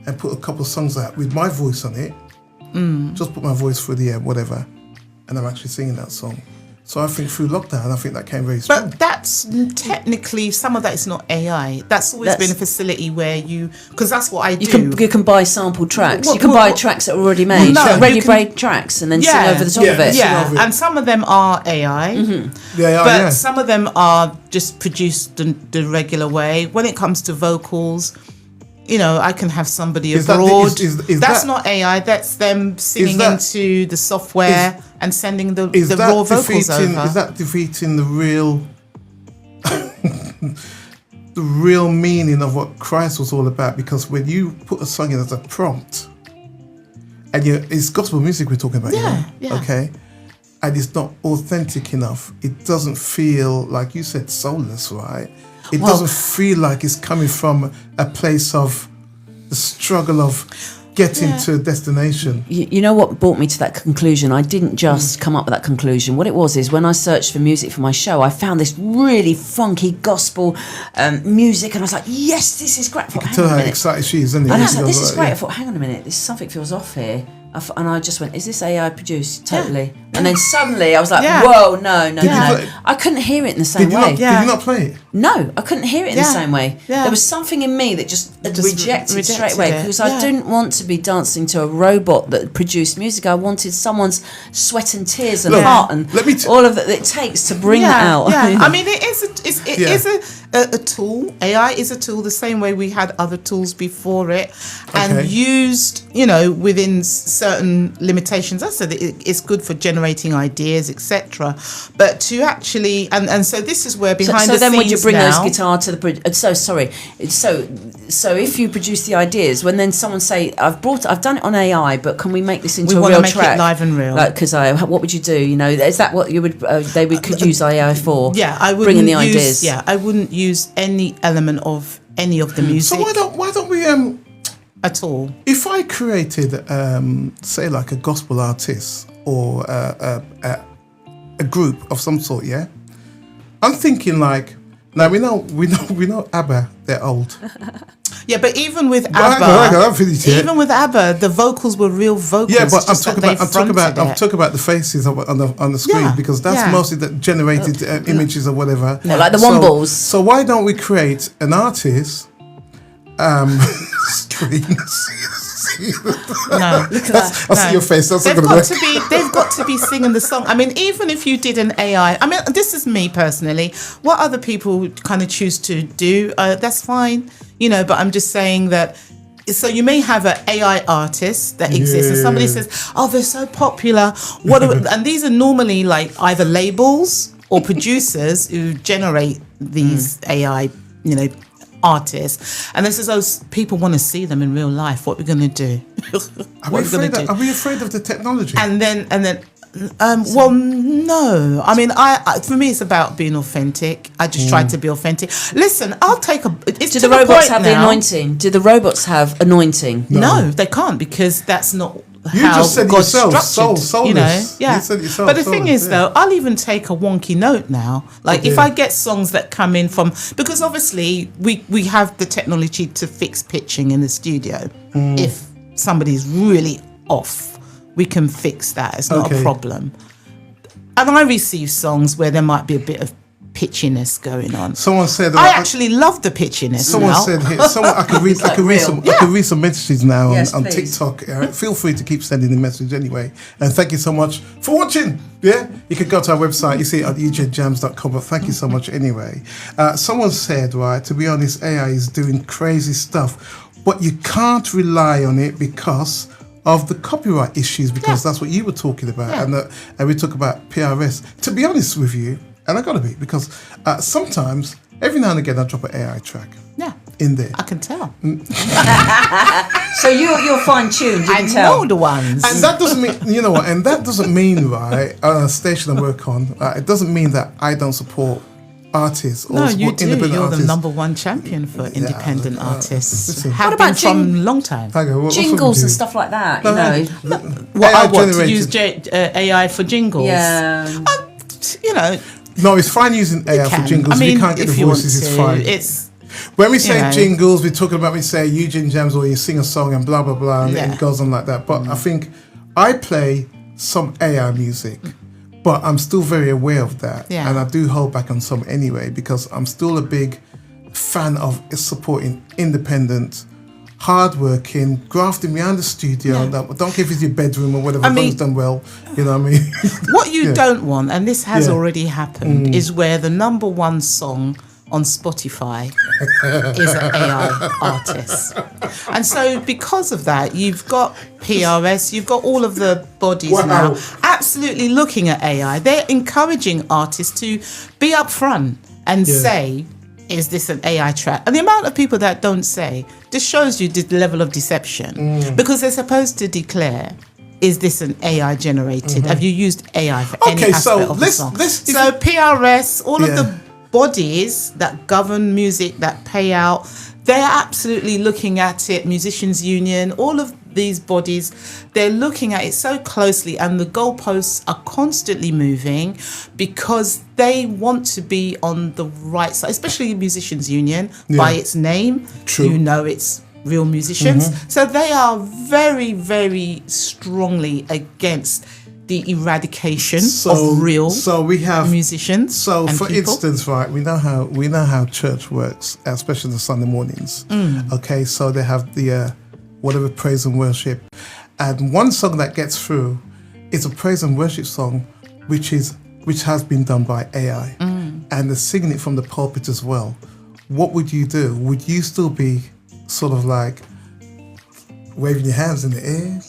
and put a couple of songs out with my voice on it. Just put my voice through the air, whatever. And I'm actually singing that song. So I think through lockdown, I think that came very strong. But that's technically, some of that is not AI. That's always been a facility where because that's what I do. You can buy sampled tracks. You can buy tracks that are already made, ready-made tracks, and then sing over the top of it. Yeah, and some of them are AI, but some of them are just produced the regular way. When it comes to vocals, I can have somebody abroad. That's not AI. That's them singing into the software and sending the raw vocals over. Is that defeating the real meaning of what Christ was all about? Because when you put a song in as a prompt, and it's gospel music we're talking about, okay, and it's not authentic enough, it doesn't feel, like you said, soulless, right? It doesn't feel like it's coming from a place of the struggle of getting to a destination. You know what brought me to that conclusion? I didn't just come up with that conclusion. What it was is when I searched for music for my show, I found this really funky gospel music, and I was like, yes, this is great. I thought, tell how excited she is, isn't it? And I was like, this is great. I thought, hang on a minute, something feels off here. And I just went, is this AI produced? Totally. Yeah. And then suddenly I was like, whoa, no. I couldn't hear it in the same way. Did you not play it? No, I couldn't hear it in the same way. Yeah. There was something in me that just rejected straight away because I didn't want to be dancing to a robot that produced music. I wanted someone's sweat and tears and heart and all of that it takes to bring that out. Yeah. I mean, it is a tool. AI is a tool the same way we had other tools before it, and used, within certain limitations. I said it's good for generating ideas, etc. But to actually, and so this is where behind the scenes now. So then would you bring those guitar to the so if you produce the ideas, when then someone say, I've done it on AI, but can we make this into a real track? We want to make it live and real. Like Keziah, what would you do? Is that what you would? Could use AI for? Yeah, I wouldn't bringing the ideas. Yeah, I wouldn't use any element of any of the music. So why don't we at all? If I created say like a gospel artist or a group of some sort, I'm thinking like, now we know ABBA, they're old. Yeah, but even with ABBA, with ABBA, the vocals were real vocals. Yeah, but I'm talking about the faces on the screen because that's mostly the generated images or whatever. Yeah, like the Wombles. So why don't we create an artist? No, look at that. I see your face. That's they've got to be singing the song. I mean, even if you did an AI, I mean, this is me personally. What other people kind of choose to do, that's fine, But I'm just saying that. So you may have an AI artist that exists, and somebody says, "Oh, they're so popular." And these are normally like either labels or producers who generate these AI, artists, and this is those people want to see them in real life. What we're going to do? Are we afraid of the technology? And then. Well, no. I mean, I for me, it's about being authentic. I just try to be authentic. Listen, I'll take a. Do the robots have the anointing? Do the robots have anointing? No, they can't, because that's not. You how just said God yourself, structured, you know, yeah. You said yourself, but the thing is, though, I'll even take a wonky note now. Like if I get songs that come in from, because obviously we have the technology to fix pitching in the studio. If somebody's really off, we can fix that. It's not a problem. And I receive songs where there might be a bit of pitchiness going on. Someone said I actually love the pitchiness. Someone now. said here. I can read some messages now on TikTok. Feel free to keep sending the message anyway. And thank you so much for watching. Yeah, you can go to our website. You see it at ujjams.com. But thank you so much anyway. Someone said, right, to be honest, AI is doing crazy stuff, but you can't rely on it because of the copyright issues, because that's what you were talking about, and we talk about PRS. To be honest with you, and I gotta be, because sometimes, every now and again, I drop an AI track. Yeah, in there. I can tell. So you're fine tuned. You I can tell know the ones, and that doesn't mean, you know what? And that doesn't mean, right? A station I work on. It doesn't mean that I don't support artists or no, you do. You're artists. the #1 champion for independent artists. Listen. Have been from a long time. Jingles and stuff like that. You know, What I want to use AI for jingles. Yeah, you know. No, it's fine using AI for jingles. I mean, if you can't get the voices, it's fine. When we say jingles, we're talking about, we say Eugene Jams, or you sing a song and blah blah blah, and it goes on like that. But I think I play some AI music, but I'm still very aware of that, and I do hold back on some anyway, because I'm still a big fan of supporting independent, hardworking, grafting behind the studio. Don't care if it's your bedroom or whatever. As long as done well, you know what I mean. What you don't want, and this has already happened, is where the #1 song on Spotify is an AI artist. And so because of that, you've got PRS, you've got all of the bodies now absolutely looking at AI. They're encouraging artists to be upfront and say, is this an AI track? And the amount of people that don't say, this shows you the level of deception, because they're supposed to declare, is this an AI generated? Have you used AI for any aspect of the song? So PRS, all of the bodies that govern music, that pay out, they're absolutely looking at it. Musicians Union, all of these bodies, they're looking at it so closely, and the goalposts are constantly moving because they want to be on the right side, especially Musicians Union, by its name. You know it's real musicians. So they are very, very strongly against the eradication of real musicians. So, for people. instance, right, we know how church works, especially the Sunday mornings. Okay, so they have the whatever praise and worship, and one song that gets through is a praise and worship song, which has been done by AI, and they're singing it from the pulpit as well. What would you do? Would you still be sort of like waving your hands in the air,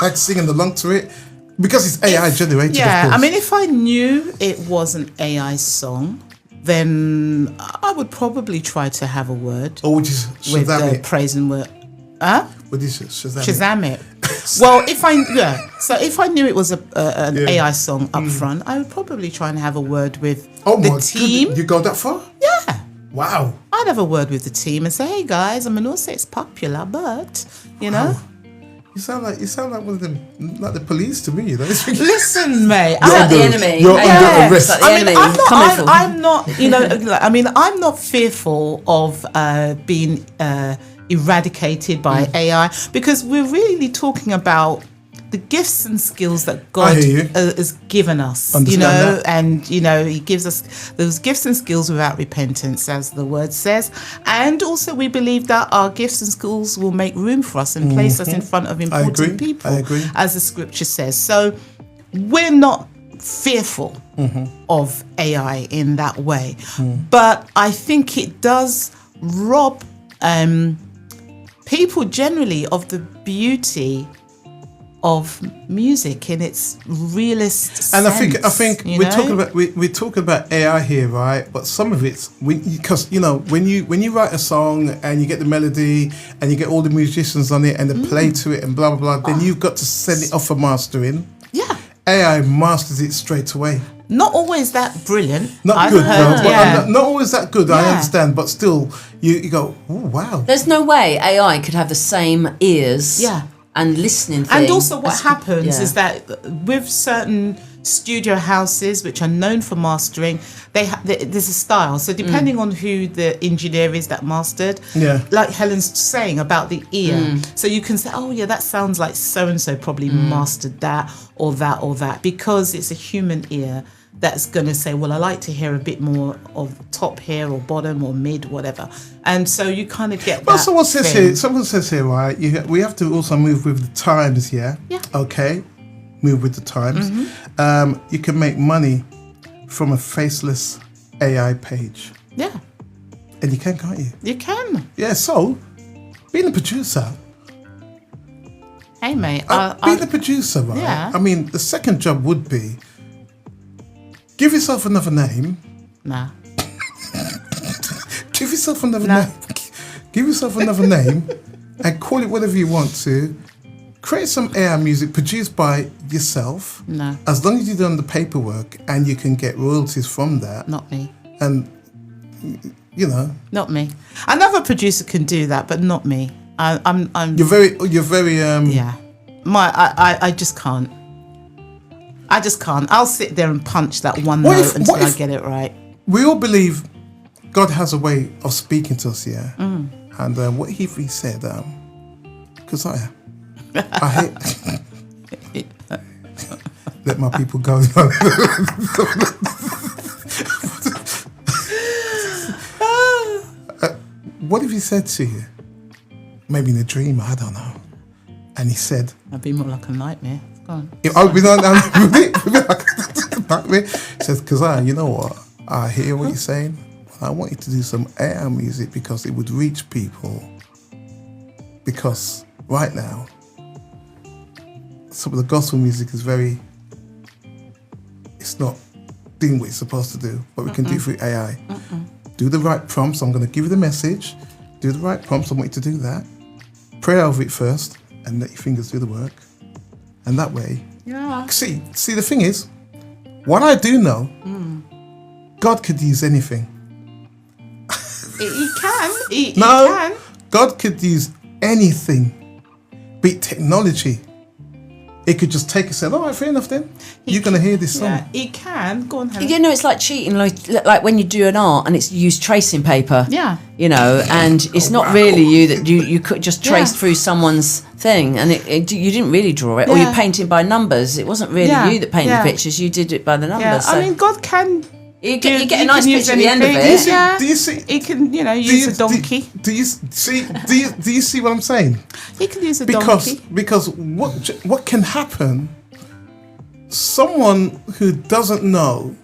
like singing along to it? Because it's AI generated, of course. I mean, if I knew it was an AI song, then I would probably try to have a word. Or would you with the praise and word? Huh? Would you Shazam it? Well, if I knew it was an AI song up front, I would probably try and have a word with the team. You go that far? Yeah. Wow. I'd have a word with the team and say, "Hey guys, I mean, I'll say it's popular, but you know." You sound like one of them, like the police to me. You know? Listen, mate, I'm the enemy. You're under arrest. I'm not. You know, I mean, I'm not fearful of being eradicated by AI, because we're really talking about the gifts and skills that God has given us. And He gives us those gifts and skills without repentance, as the word says. And also, we believe that our gifts and skills will make room for us and place us in front of important people, as the scripture says. So we're not fearful of AI in that way. But I think it does rob people generally of the beauty of music in its realist And sense. I think we're talking about AI here, right? But some of it's because when you write a song and you get the melody and you get all the musicians on it and they play to it and blah blah blah, then you've got to send it off for mastering. Yeah. AI masters it straight away. Not always that brilliant. Not good, though. Not always that good. I understand, but still, you go, oh wow. There's no way AI could have the same ears. Yeah. And listening thing. And also what happens is that with certain studio houses which are known for mastering, there's a style. So depending on who the engineer is that mastered, like Helen's saying about the ear. So you can say, oh yeah, that sounds like so-and-so probably mastered that or that or that, because it's a human ear that's going to say, well, I like to hear a bit more of top here or bottom or mid, whatever. And so you kind of get that. Someone says here, right, we have to also move with the times, yeah? Yeah. Okay, move with the times. You can make money from a faceless AI page. Yeah. And you can, can't you? You can. Yeah, so, being a producer... Hey, mate. being a producer, right? Yeah. I mean, the second job would be... Give yourself another name. Nah. Give yourself another name. Give yourself another name and call it whatever you want to. Create some AI music produced by yourself. No. As long as you've done the paperwork and you can get royalties from that. Not me. And, Not me. Another producer can do that, but not me. I'm. You're very. Yeah. I just can't. I just can't. I'll sit there and punch that one note until I get it right. We all believe God has a way of speaking to us, yeah? And what he said, Keziah, I hate... Let my people go. What have he said to you? Maybe in a dream, I don't know. And he said... That'd be more like a nightmare. Go on. He says, Keziah, you know what? I hear what you're saying. I want you to do some AI music because it would reach people. Because right now, some of the gospel music is it's not doing what it's supposed to do, but we can do it through AI. Do the right prompts. I'm going to give you the message. Do the right prompts. I want you to do that. Pray over it first and let your fingers do the work. And that way, see, the thing is, what I do know, God could use anything. He can. He No, can. God could use anything, be it technology. It could just take us and say, all right, fair enough then. You're going to hear this song. Yeah, he can. Go on, Helen. You know, it's like cheating, like when you do an art and it's used tracing paper. Yeah. You know, and it's not really you that you could just trace through someone's thing, and you didn't really draw it, or you're painting by numbers. It wasn't really you that painted the pictures. You did it by the numbers. Yeah, So. I mean, God can. You get a nice picture at the end of anything. it. Do you see? He can, use a donkey. Do you see what I'm saying? He can use a donkey. Because what can happen? Someone who doesn't know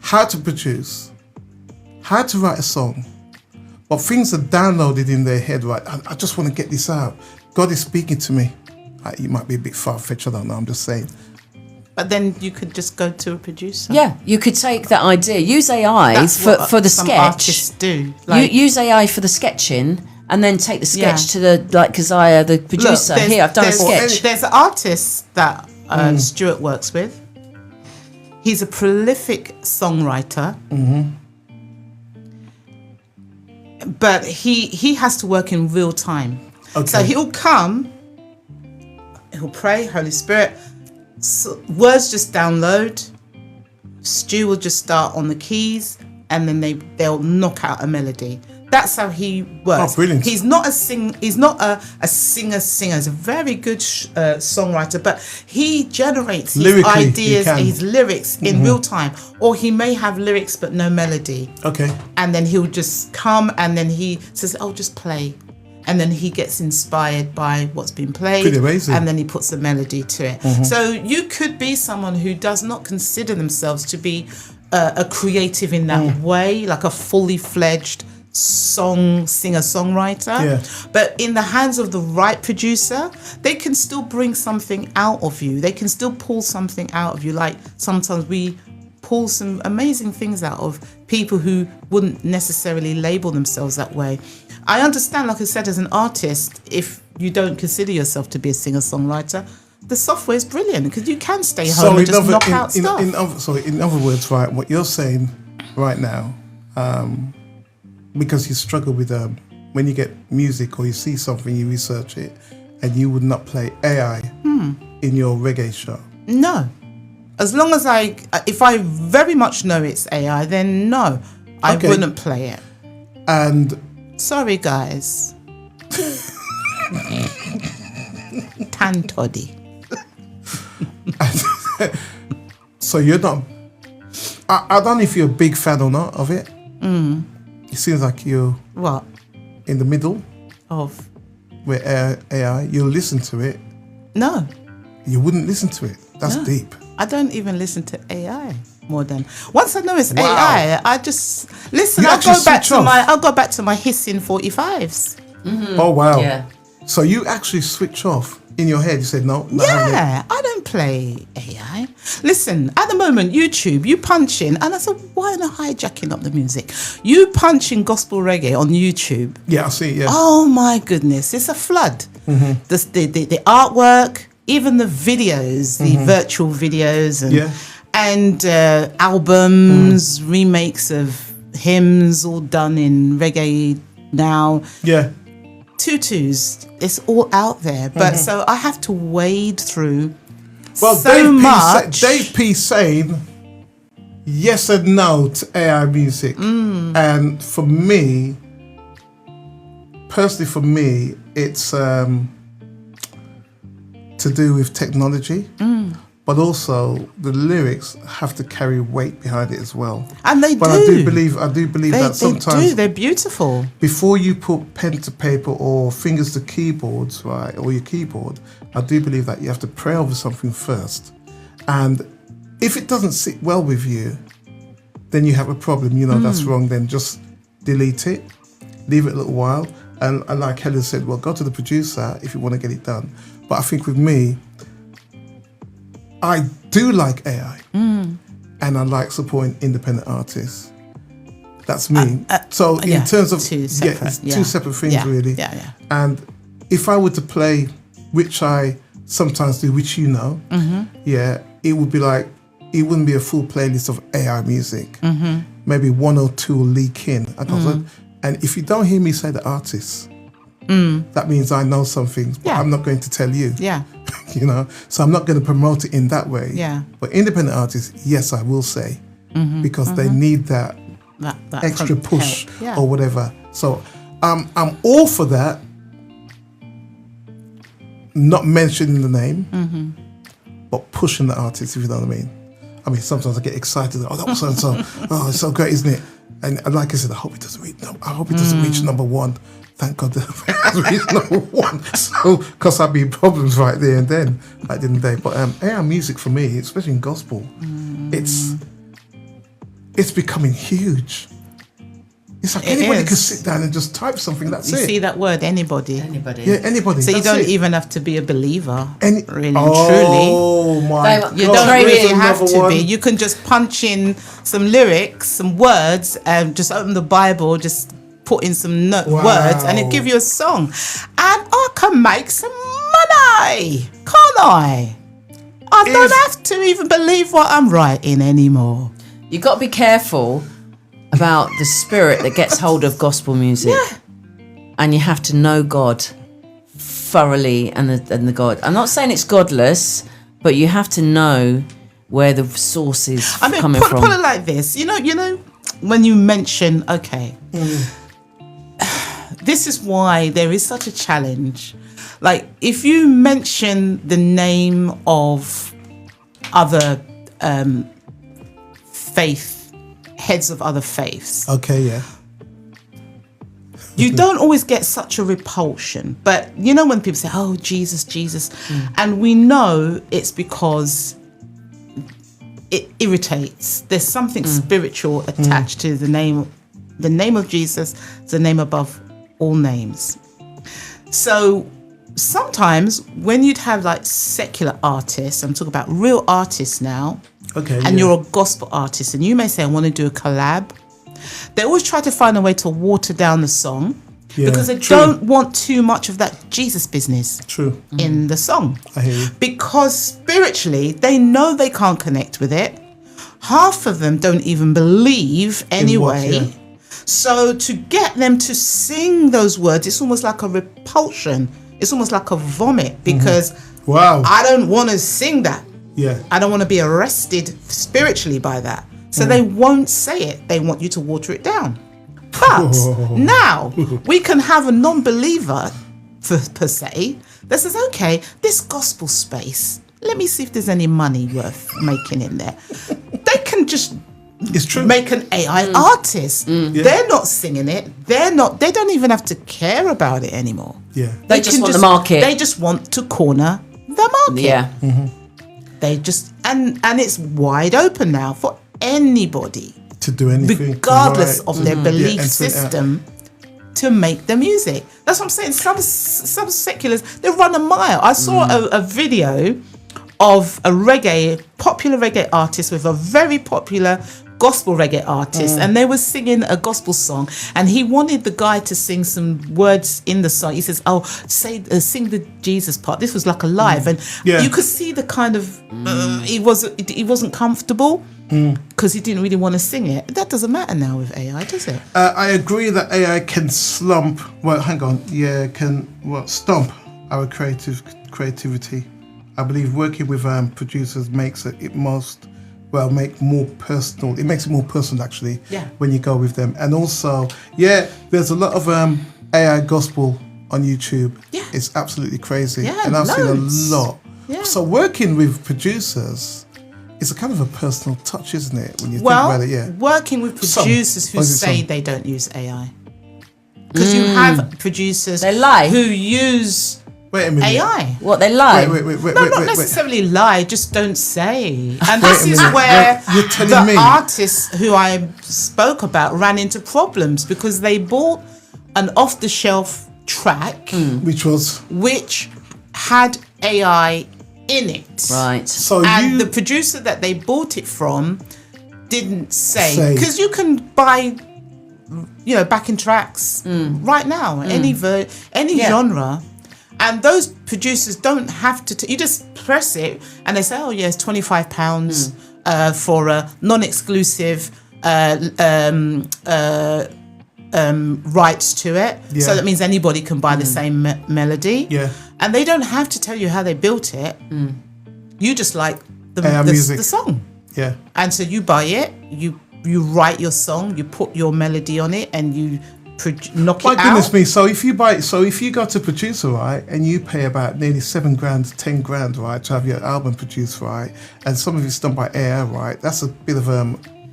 how to produce, how to write a song, but things are downloaded in their head. Right, I just want to get this out. God is speaking to me. You might be a bit far-fetched. I don't know. I'm just saying. But then you could just go to a producer. Yeah, you could take that idea, use AI for the some sketch. Artists do. Like, Use AI for the sketching, and then take the sketch to the Keziah, the producer. Look, Here, I've done a sketch. There's artists that Stuart works with. He's a prolific songwriter. But he has to work in real time. Okay. So he'll come, he'll pray, Holy Spirit, words just download. Stu will just start on the keys, and then they'll knock out a melody. That's how he works. Oh, brilliant! He's not a singer. He's He's a very good songwriter, but he generates his ideas, his lyrics in real time. Or he may have lyrics but no melody. Okay. And then he'll just come, and then he says, "Oh, just play." And then he gets inspired by what's been played. Pretty amazing. And then he puts a melody to it. So you could be someone who does not consider themselves to be a creative in that way, like a fully fledged singer-songwriter. Yeah. But in the hands of the right producer, they can still bring something out of you. They can still pull something out of you. Like sometimes we pull some amazing things out of people who wouldn't necessarily label themselves that way. I understand, like I said, as an artist, if you don't consider yourself to be a singer-songwriter, the software is brilliant because you can stay home and just knock out stuff. In other words, right, what you're saying right now, because you struggle with when you get music or you see something, you research it, and you would not play AI in your reggae show. No. As long as if I very much know it's AI, then no, I wouldn't play it. And sorry, guys. Tan toddy. So you're not. I don't know if you're a big fan or not of it. It seems like you're what in the middle of where AI. You'll listen to it. No, you wouldn't listen to it. That's deep. I don't even listen to AI more than once I know it's AI. I just listen. I'll go back to my hissing 45s. Mm-hmm. Oh wow! Yeah. So you actually switch off in your head. You said no. Yeah, I don't play AI. Listen, at the moment, YouTube, you punch in, and I said, why am I hijacking up the music? You punch in gospel reggae on YouTube. Yeah, I see. Yeah. Oh my goodness, it's a flood. Mm-hmm. The artwork. Even the videos, the virtual videos and albums, remakes of hymns all done in reggae now. Yeah. Tutus, it's all out there. But so I have to wade through Dave P saying yes and no to AI music. And for me, personally it's to do with technology, but also the lyrics have to carry weight behind it as well. And they do. But I do believe that sometimes they're beautiful. Before you put pen to paper or fingers to keyboards, right, or your keyboard, I do believe that you have to pray over something first. And if it doesn't sit well with you, then you have a problem. That's wrong. Then just delete it, leave it a little while, and like Helen said, well, go to the producer if you want to get it done. But I think with me, I do like AI, and I like supporting independent artists. That's me. So in terms of two separate things really. Yeah. And if I were to play, which I sometimes do, which it would be like, it wouldn't be a full playlist of AI music. Maybe one or two will leak in. And if you don't hear me say the artists, that means I know some things, but I'm not going to tell you. Yeah. So I'm not going to promote it in that way. Yeah. But independent artists, yes, I will say, because they need that extra push or whatever. So I'm all for that. Not mentioning the name, but pushing the artist, if you know what I mean. I mean, sometimes I get excited. Oh, that was so and so. Oh, it's so great, isn't it? And like I said, I hope it doesn't reach number one. Thank God that it reached number one. So, because I'd be in problems right there and then, at the end of the day. But AI music for me, especially in gospel, it's becoming huge. It's like anybody can sit down and just type something. That's it. You see that word, anybody. Yeah, anybody. So you don't even have to be a believer, really and truly. My God. You don't really have to be. You can just punch in some lyrics, some words, and just open the Bible, just put in some words, and it give you a song. And I can make some money, can't I? I don't have to even believe what I'm writing anymore. You've got to be careful about the spirit that gets hold of gospel music. Yeah. And you have to know God thoroughly and the God. I'm not saying it's godless, but you have to know where the source is coming from. Put it like this. You know, when you mention, this is why there is such a challenge. Like, if you mention the name of other heads of other faiths. Okay, yeah. You don't always get such a repulsion. But you know when people say, oh, Jesus. And we know it's because it irritates. There's something spiritual attached to the name The name of Jesus is the name above all names. So sometimes when you'd have like secular artists, I'm talking about real artists now, okay, and you're a gospel artist, and you may say, I want to do a collab. They always try to find a way to water down the song because they don't want too much of that Jesus business in the song. I hear you. Because spiritually, they know they can't connect with it. Half of them don't even believe anyway. So to get them to sing those words, it's almost like a repulsion. It's almost like a vomit because I don't want to sing that. Yeah. I don't want to be arrested spiritually by that. So they won't say it. They want you to water it down. But now we can have a non-believer, per se, that says, okay, this gospel space, let me see if there's any money worth making in there. They can just make an AI artist. They're not singing it. They don't even have to care about it anymore. Yeah. They just want the market. They just want to corner the market. Yeah. They just, and it's wide open now for anybody to do anything, regardless of their belief system, to make the music. That's what I'm saying. Some seculars, they run a mile. I saw a video of a popular reggae artist with a very popular gospel reggae artist, and they were singing a gospel song, and he wanted the guy to sing some words in the song. He says, "Oh, sing the Jesus part." This was like a live, and you could see the kind of he wasn't comfortable because he didn't really want to sing it. That doesn't matter now with AI, does it? I agree that AI can slump. Well, hang on. Yeah, stomp our creativity. I believe working with producers makes it more personal. It makes it more personal actually when you go with them. And also, there's a lot of AI gospel on YouTube. Yeah. It's absolutely crazy. Yeah, and I've seen a lot. Yeah. So working with producers is a kind of a personal touch, isn't it? When you think about it, working with producers who say they don't use AI. Because you have producers who use Wait a minute. AI. What, they lie? Not necessarily lie, just don't say. And this is where the artists who I spoke about ran into problems because they bought an off-the-shelf track which had AI in it. Right. And the producer that they bought it from didn't say. Because you can buy backing tracks right now, any genre. And those producers don't have to. You just press it, and they say, "Oh, yes, £25 for a non-exclusive rights to it." Yeah. So that means anybody can buy the same melody. Yeah. And they don't have to tell you how they built it. You just like the song. Yeah. And so you buy it. You write your song. You put your melody on it, and you knock it out. My goodness me! So if you go to producer, right, and you pay about nearly $7,000, $10,000, right, to have your album produced, right, and some of it's done by AI, right, that's a bit of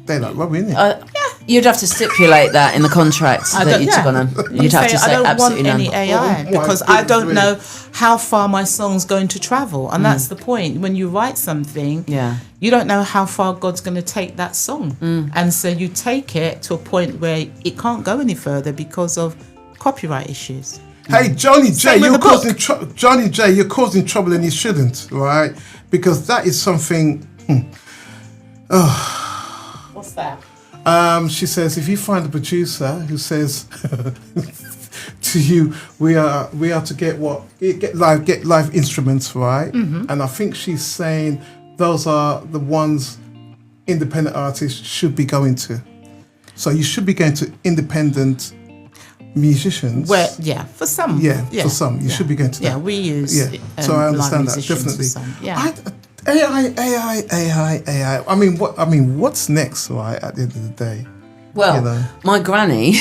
daylight robbery, isn't it? You'd have to stipulate that in the contract that you took on them. You'd have to say absolutely I don't want any AI because I don't know how far my song's going to travel, and that's the point. When you write something, you don't know how far God's going to take that song, and so you take it to a point where it can't go any further because of copyright issues. Hey, Johnny J, you're causing trouble, and you shouldn't, right? Because that is something. What's that? She says, if you find a producer who says to you, we are to get live instruments, right? Mm-hmm. And I think she's saying those are the ones independent artists should be going to. So you should be going to independent musicians. For some. For some. You should be going to that. Yeah, we use so I understand that, definitely. AI. I mean, what's next, right? At the end of the day, well, my granny.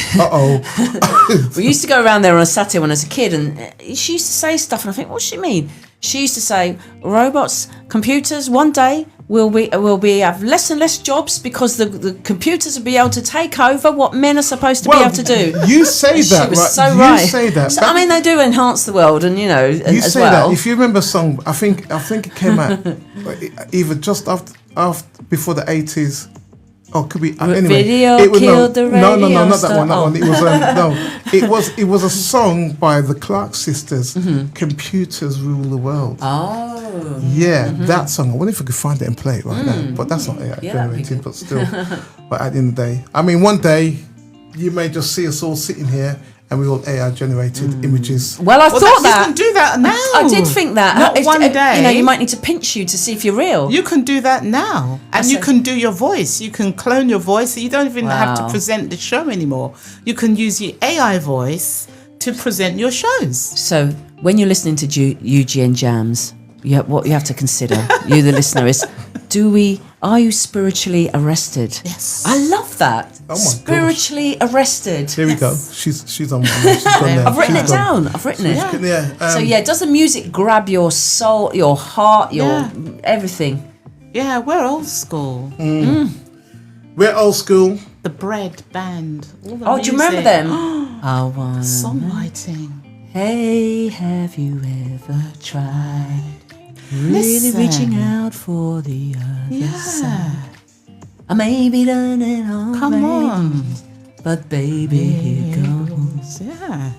We used to go around there on a Saturday when I was a kid, and she used to say stuff, and I think, what's she mean? She used to say, robots, computers, one day will have less and less jobs because the computers will be able to take over what men are supposed to be able to do. You say that, right? So you right. Say that. So, I mean, they do enhance the world, and you as say well. That. If you remember a song, I think it came out either just after before the 80s Oh, could be anyway. Video It was, killed the radio no, not that star. one. That Oh. one. It was no. It was a song by the Clark sisters. Computers rule the world. Oh. Yeah, that song. I wonder if I could find it and play it right now. But that's not AI Yeah, that'd be generated. good. But still, but at the end of the day, I mean, one day you may just see us all sitting here and we all AI generated images. Well, I thought You that. can do that now. I did think that. Not If- one day. You know, you might need to pinch you to see if you're real. You can do that now. And you see. can do your voice. You can clone your voice. So you don't even have to Wow. present the show anymore. You can use your AI voice to present your shows. So when you're listening to UGN Jams, what you have to consider, you the listener, is are you spiritually arrested? Yes. I love that. Oh my Spiritually arrested. Here we go. She's on. She's gone there. I've written She's it gone. down. I've written it. Yeah. So does the music grab your soul, your heart, your everything? Yeah, we're old school. We're old school. The Bread Band. All the Oh, do you remember music. them? I want. Songwriting. Hey, have you ever tried really Listen. reaching out for the other Yeah. side? I may be done it all, Come on. but baby, here goes. Yeah.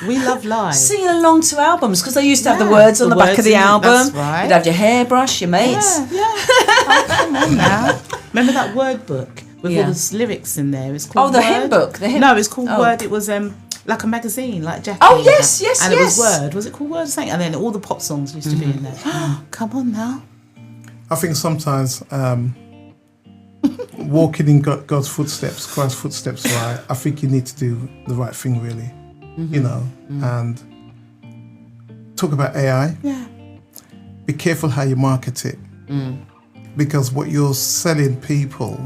we love live. Singing along to albums because they used to have the Yeah, words on the the back of words the in it, album. that's right. You'd have your hairbrush, your mates. Yeah. Oh, come on now. Remember that word book with Yeah. all the lyrics in there? It's called Oh, the Word. hymn book. The hymn. No, it's called Oh. Word. It was like a magazine, like Jackie. Oh, yes, yes, and yes. it was Word. Was it called Word or something? And then all the pop songs used to be in there. Come on now. I think sometimes walking in God's footsteps, Christ's footsteps, right? I think you need to do the right thing, really. You know, and talk about AI. Yeah. Be careful how you market it, because what you're selling people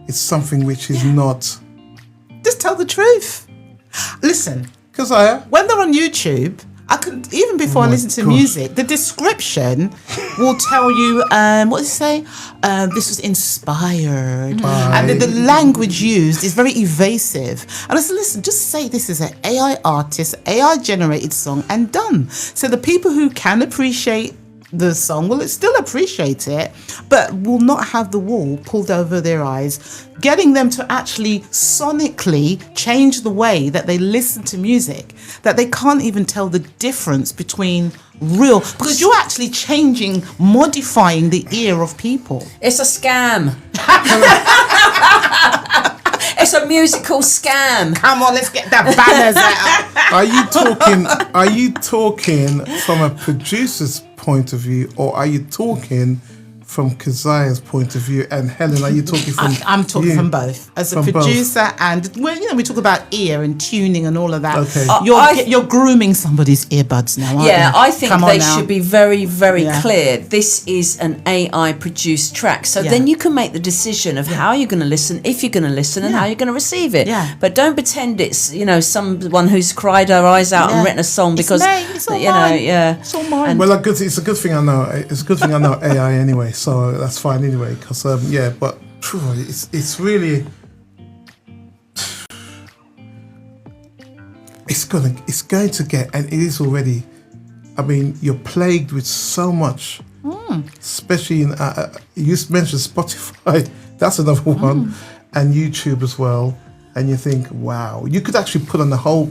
is something which is not. Just tell the truth. Listen, Keziah, when they're on YouTube, I could even before I my listen to gosh. music, the description will tell you what does it say? This was inspired, and the language used is very evasive. And I said, listen, just say this is an AI artist, AI generated song, and done. So the people who can appreciate the song will still appreciate it, but will not have the wool pulled over their eyes, getting them to actually sonically change the way that they listen to music, that they can't even tell the difference between real, because you're actually changing, modifying the ear of people. It's a scam. It's a musical scam. Come on, let's get the banners out. are you talking from a producer's point of view, or are you talking from Keziah's point of view? And Helen, are you talking from? I'm talking you? from both. As a From both. producer, and we talk about ear and tuning and all of that. Okay. You're grooming somebody's earbuds now, aren't Yeah, you? I think Come on they now. should be very, very Yeah. clear. This is an AI produced track. So Yeah. then you can make the decision of how you're going to listen, if you're going to listen, and Yeah. how you're going to receive it. Yeah. But don't pretend it's, someone who's cried her eyes out and Yeah. written a song It's because, me, it's all you know, mine. yeah. It's all mine. Well, it's a good thing I know. It's a good thing I know AI anyway, so that's fine anyway. Because but phew, it's really it's going to get, and it is already. I mean, you're plagued with so much, especially in. You mentioned Spotify. That's another one, and YouTube as well. And you think, wow, you could actually put on the whole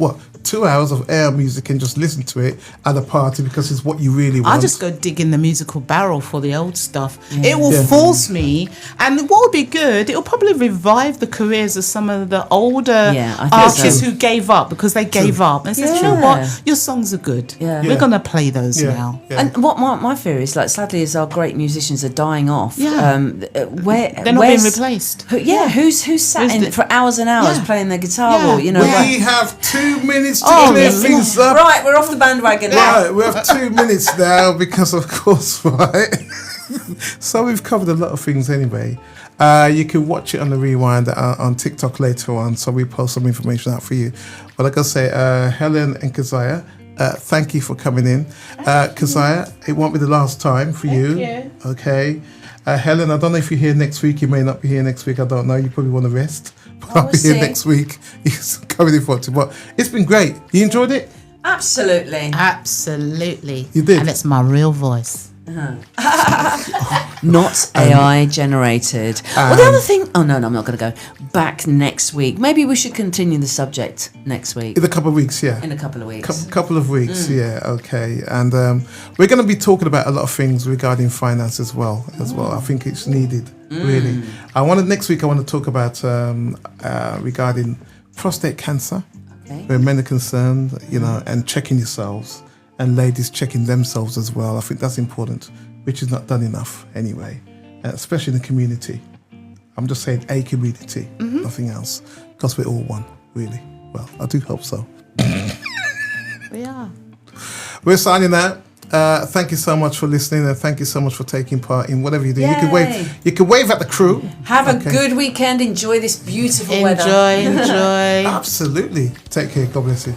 2 hours of air music and just listen to it at a party because it's what you really want. I just go dig in the musical barrel for the old stuff. It will force me, and what would be good, it will probably revive the careers of some of the older Yeah, I think artists so. who gave up because they gave up and said, you know Yeah. what, your songs are good. Yeah. We're going to play those Yeah. now. Yeah. And what my fear is, sadly, is our great musicians are dying off. Yeah. They're not being replaced. Who's sat in for hours and hours Yeah. playing their guitar? Yeah. Or, We have 2 minutes to Oh, clear yeah. things up. Right, we're off the bandwagon now. Right, we have 2 minutes now because, of course, right. So we've covered a lot of things anyway. You can watch it on the rewind on TikTok later on. So we post some information out for you. But like I say, Helen and Keziah, thank you for coming in. Keziah, it won't be the last time for you. you. Okay. Helen, I don't know if you're here next week. You may not be here next week. I don't know. You probably want to rest. But I'll be here see. next week. It's coming in for it. But it's been great. You enjoyed it? Absolutely. Absolutely. You did? And it's my real voice. Not AI generated. Well, the other thing... Oh, no, I'm not going to go. Back next week. Maybe we should continue the subject next week. In a couple of weeks, yeah. In a couple of weeks. Couple of weeks, yeah, okay. And we're going to be talking about a lot of things regarding finance as well. I think it's needed, really. Next week I want to talk about regarding prostate cancer, where men are concerned, and checking yourselves, and ladies checking themselves as well. I think that's important, which is not done enough anyway, especially in the community. I'm just saying a community, nothing else, because we're all one, really. Well, I do hope so. We are. We're signing out. Thank you so much for listening, and thank you so much for taking part in whatever you do. Yay. You can wave at the crew. Have a good weekend. Enjoy this beautiful weather. Enjoy. Absolutely. Take care. God bless you.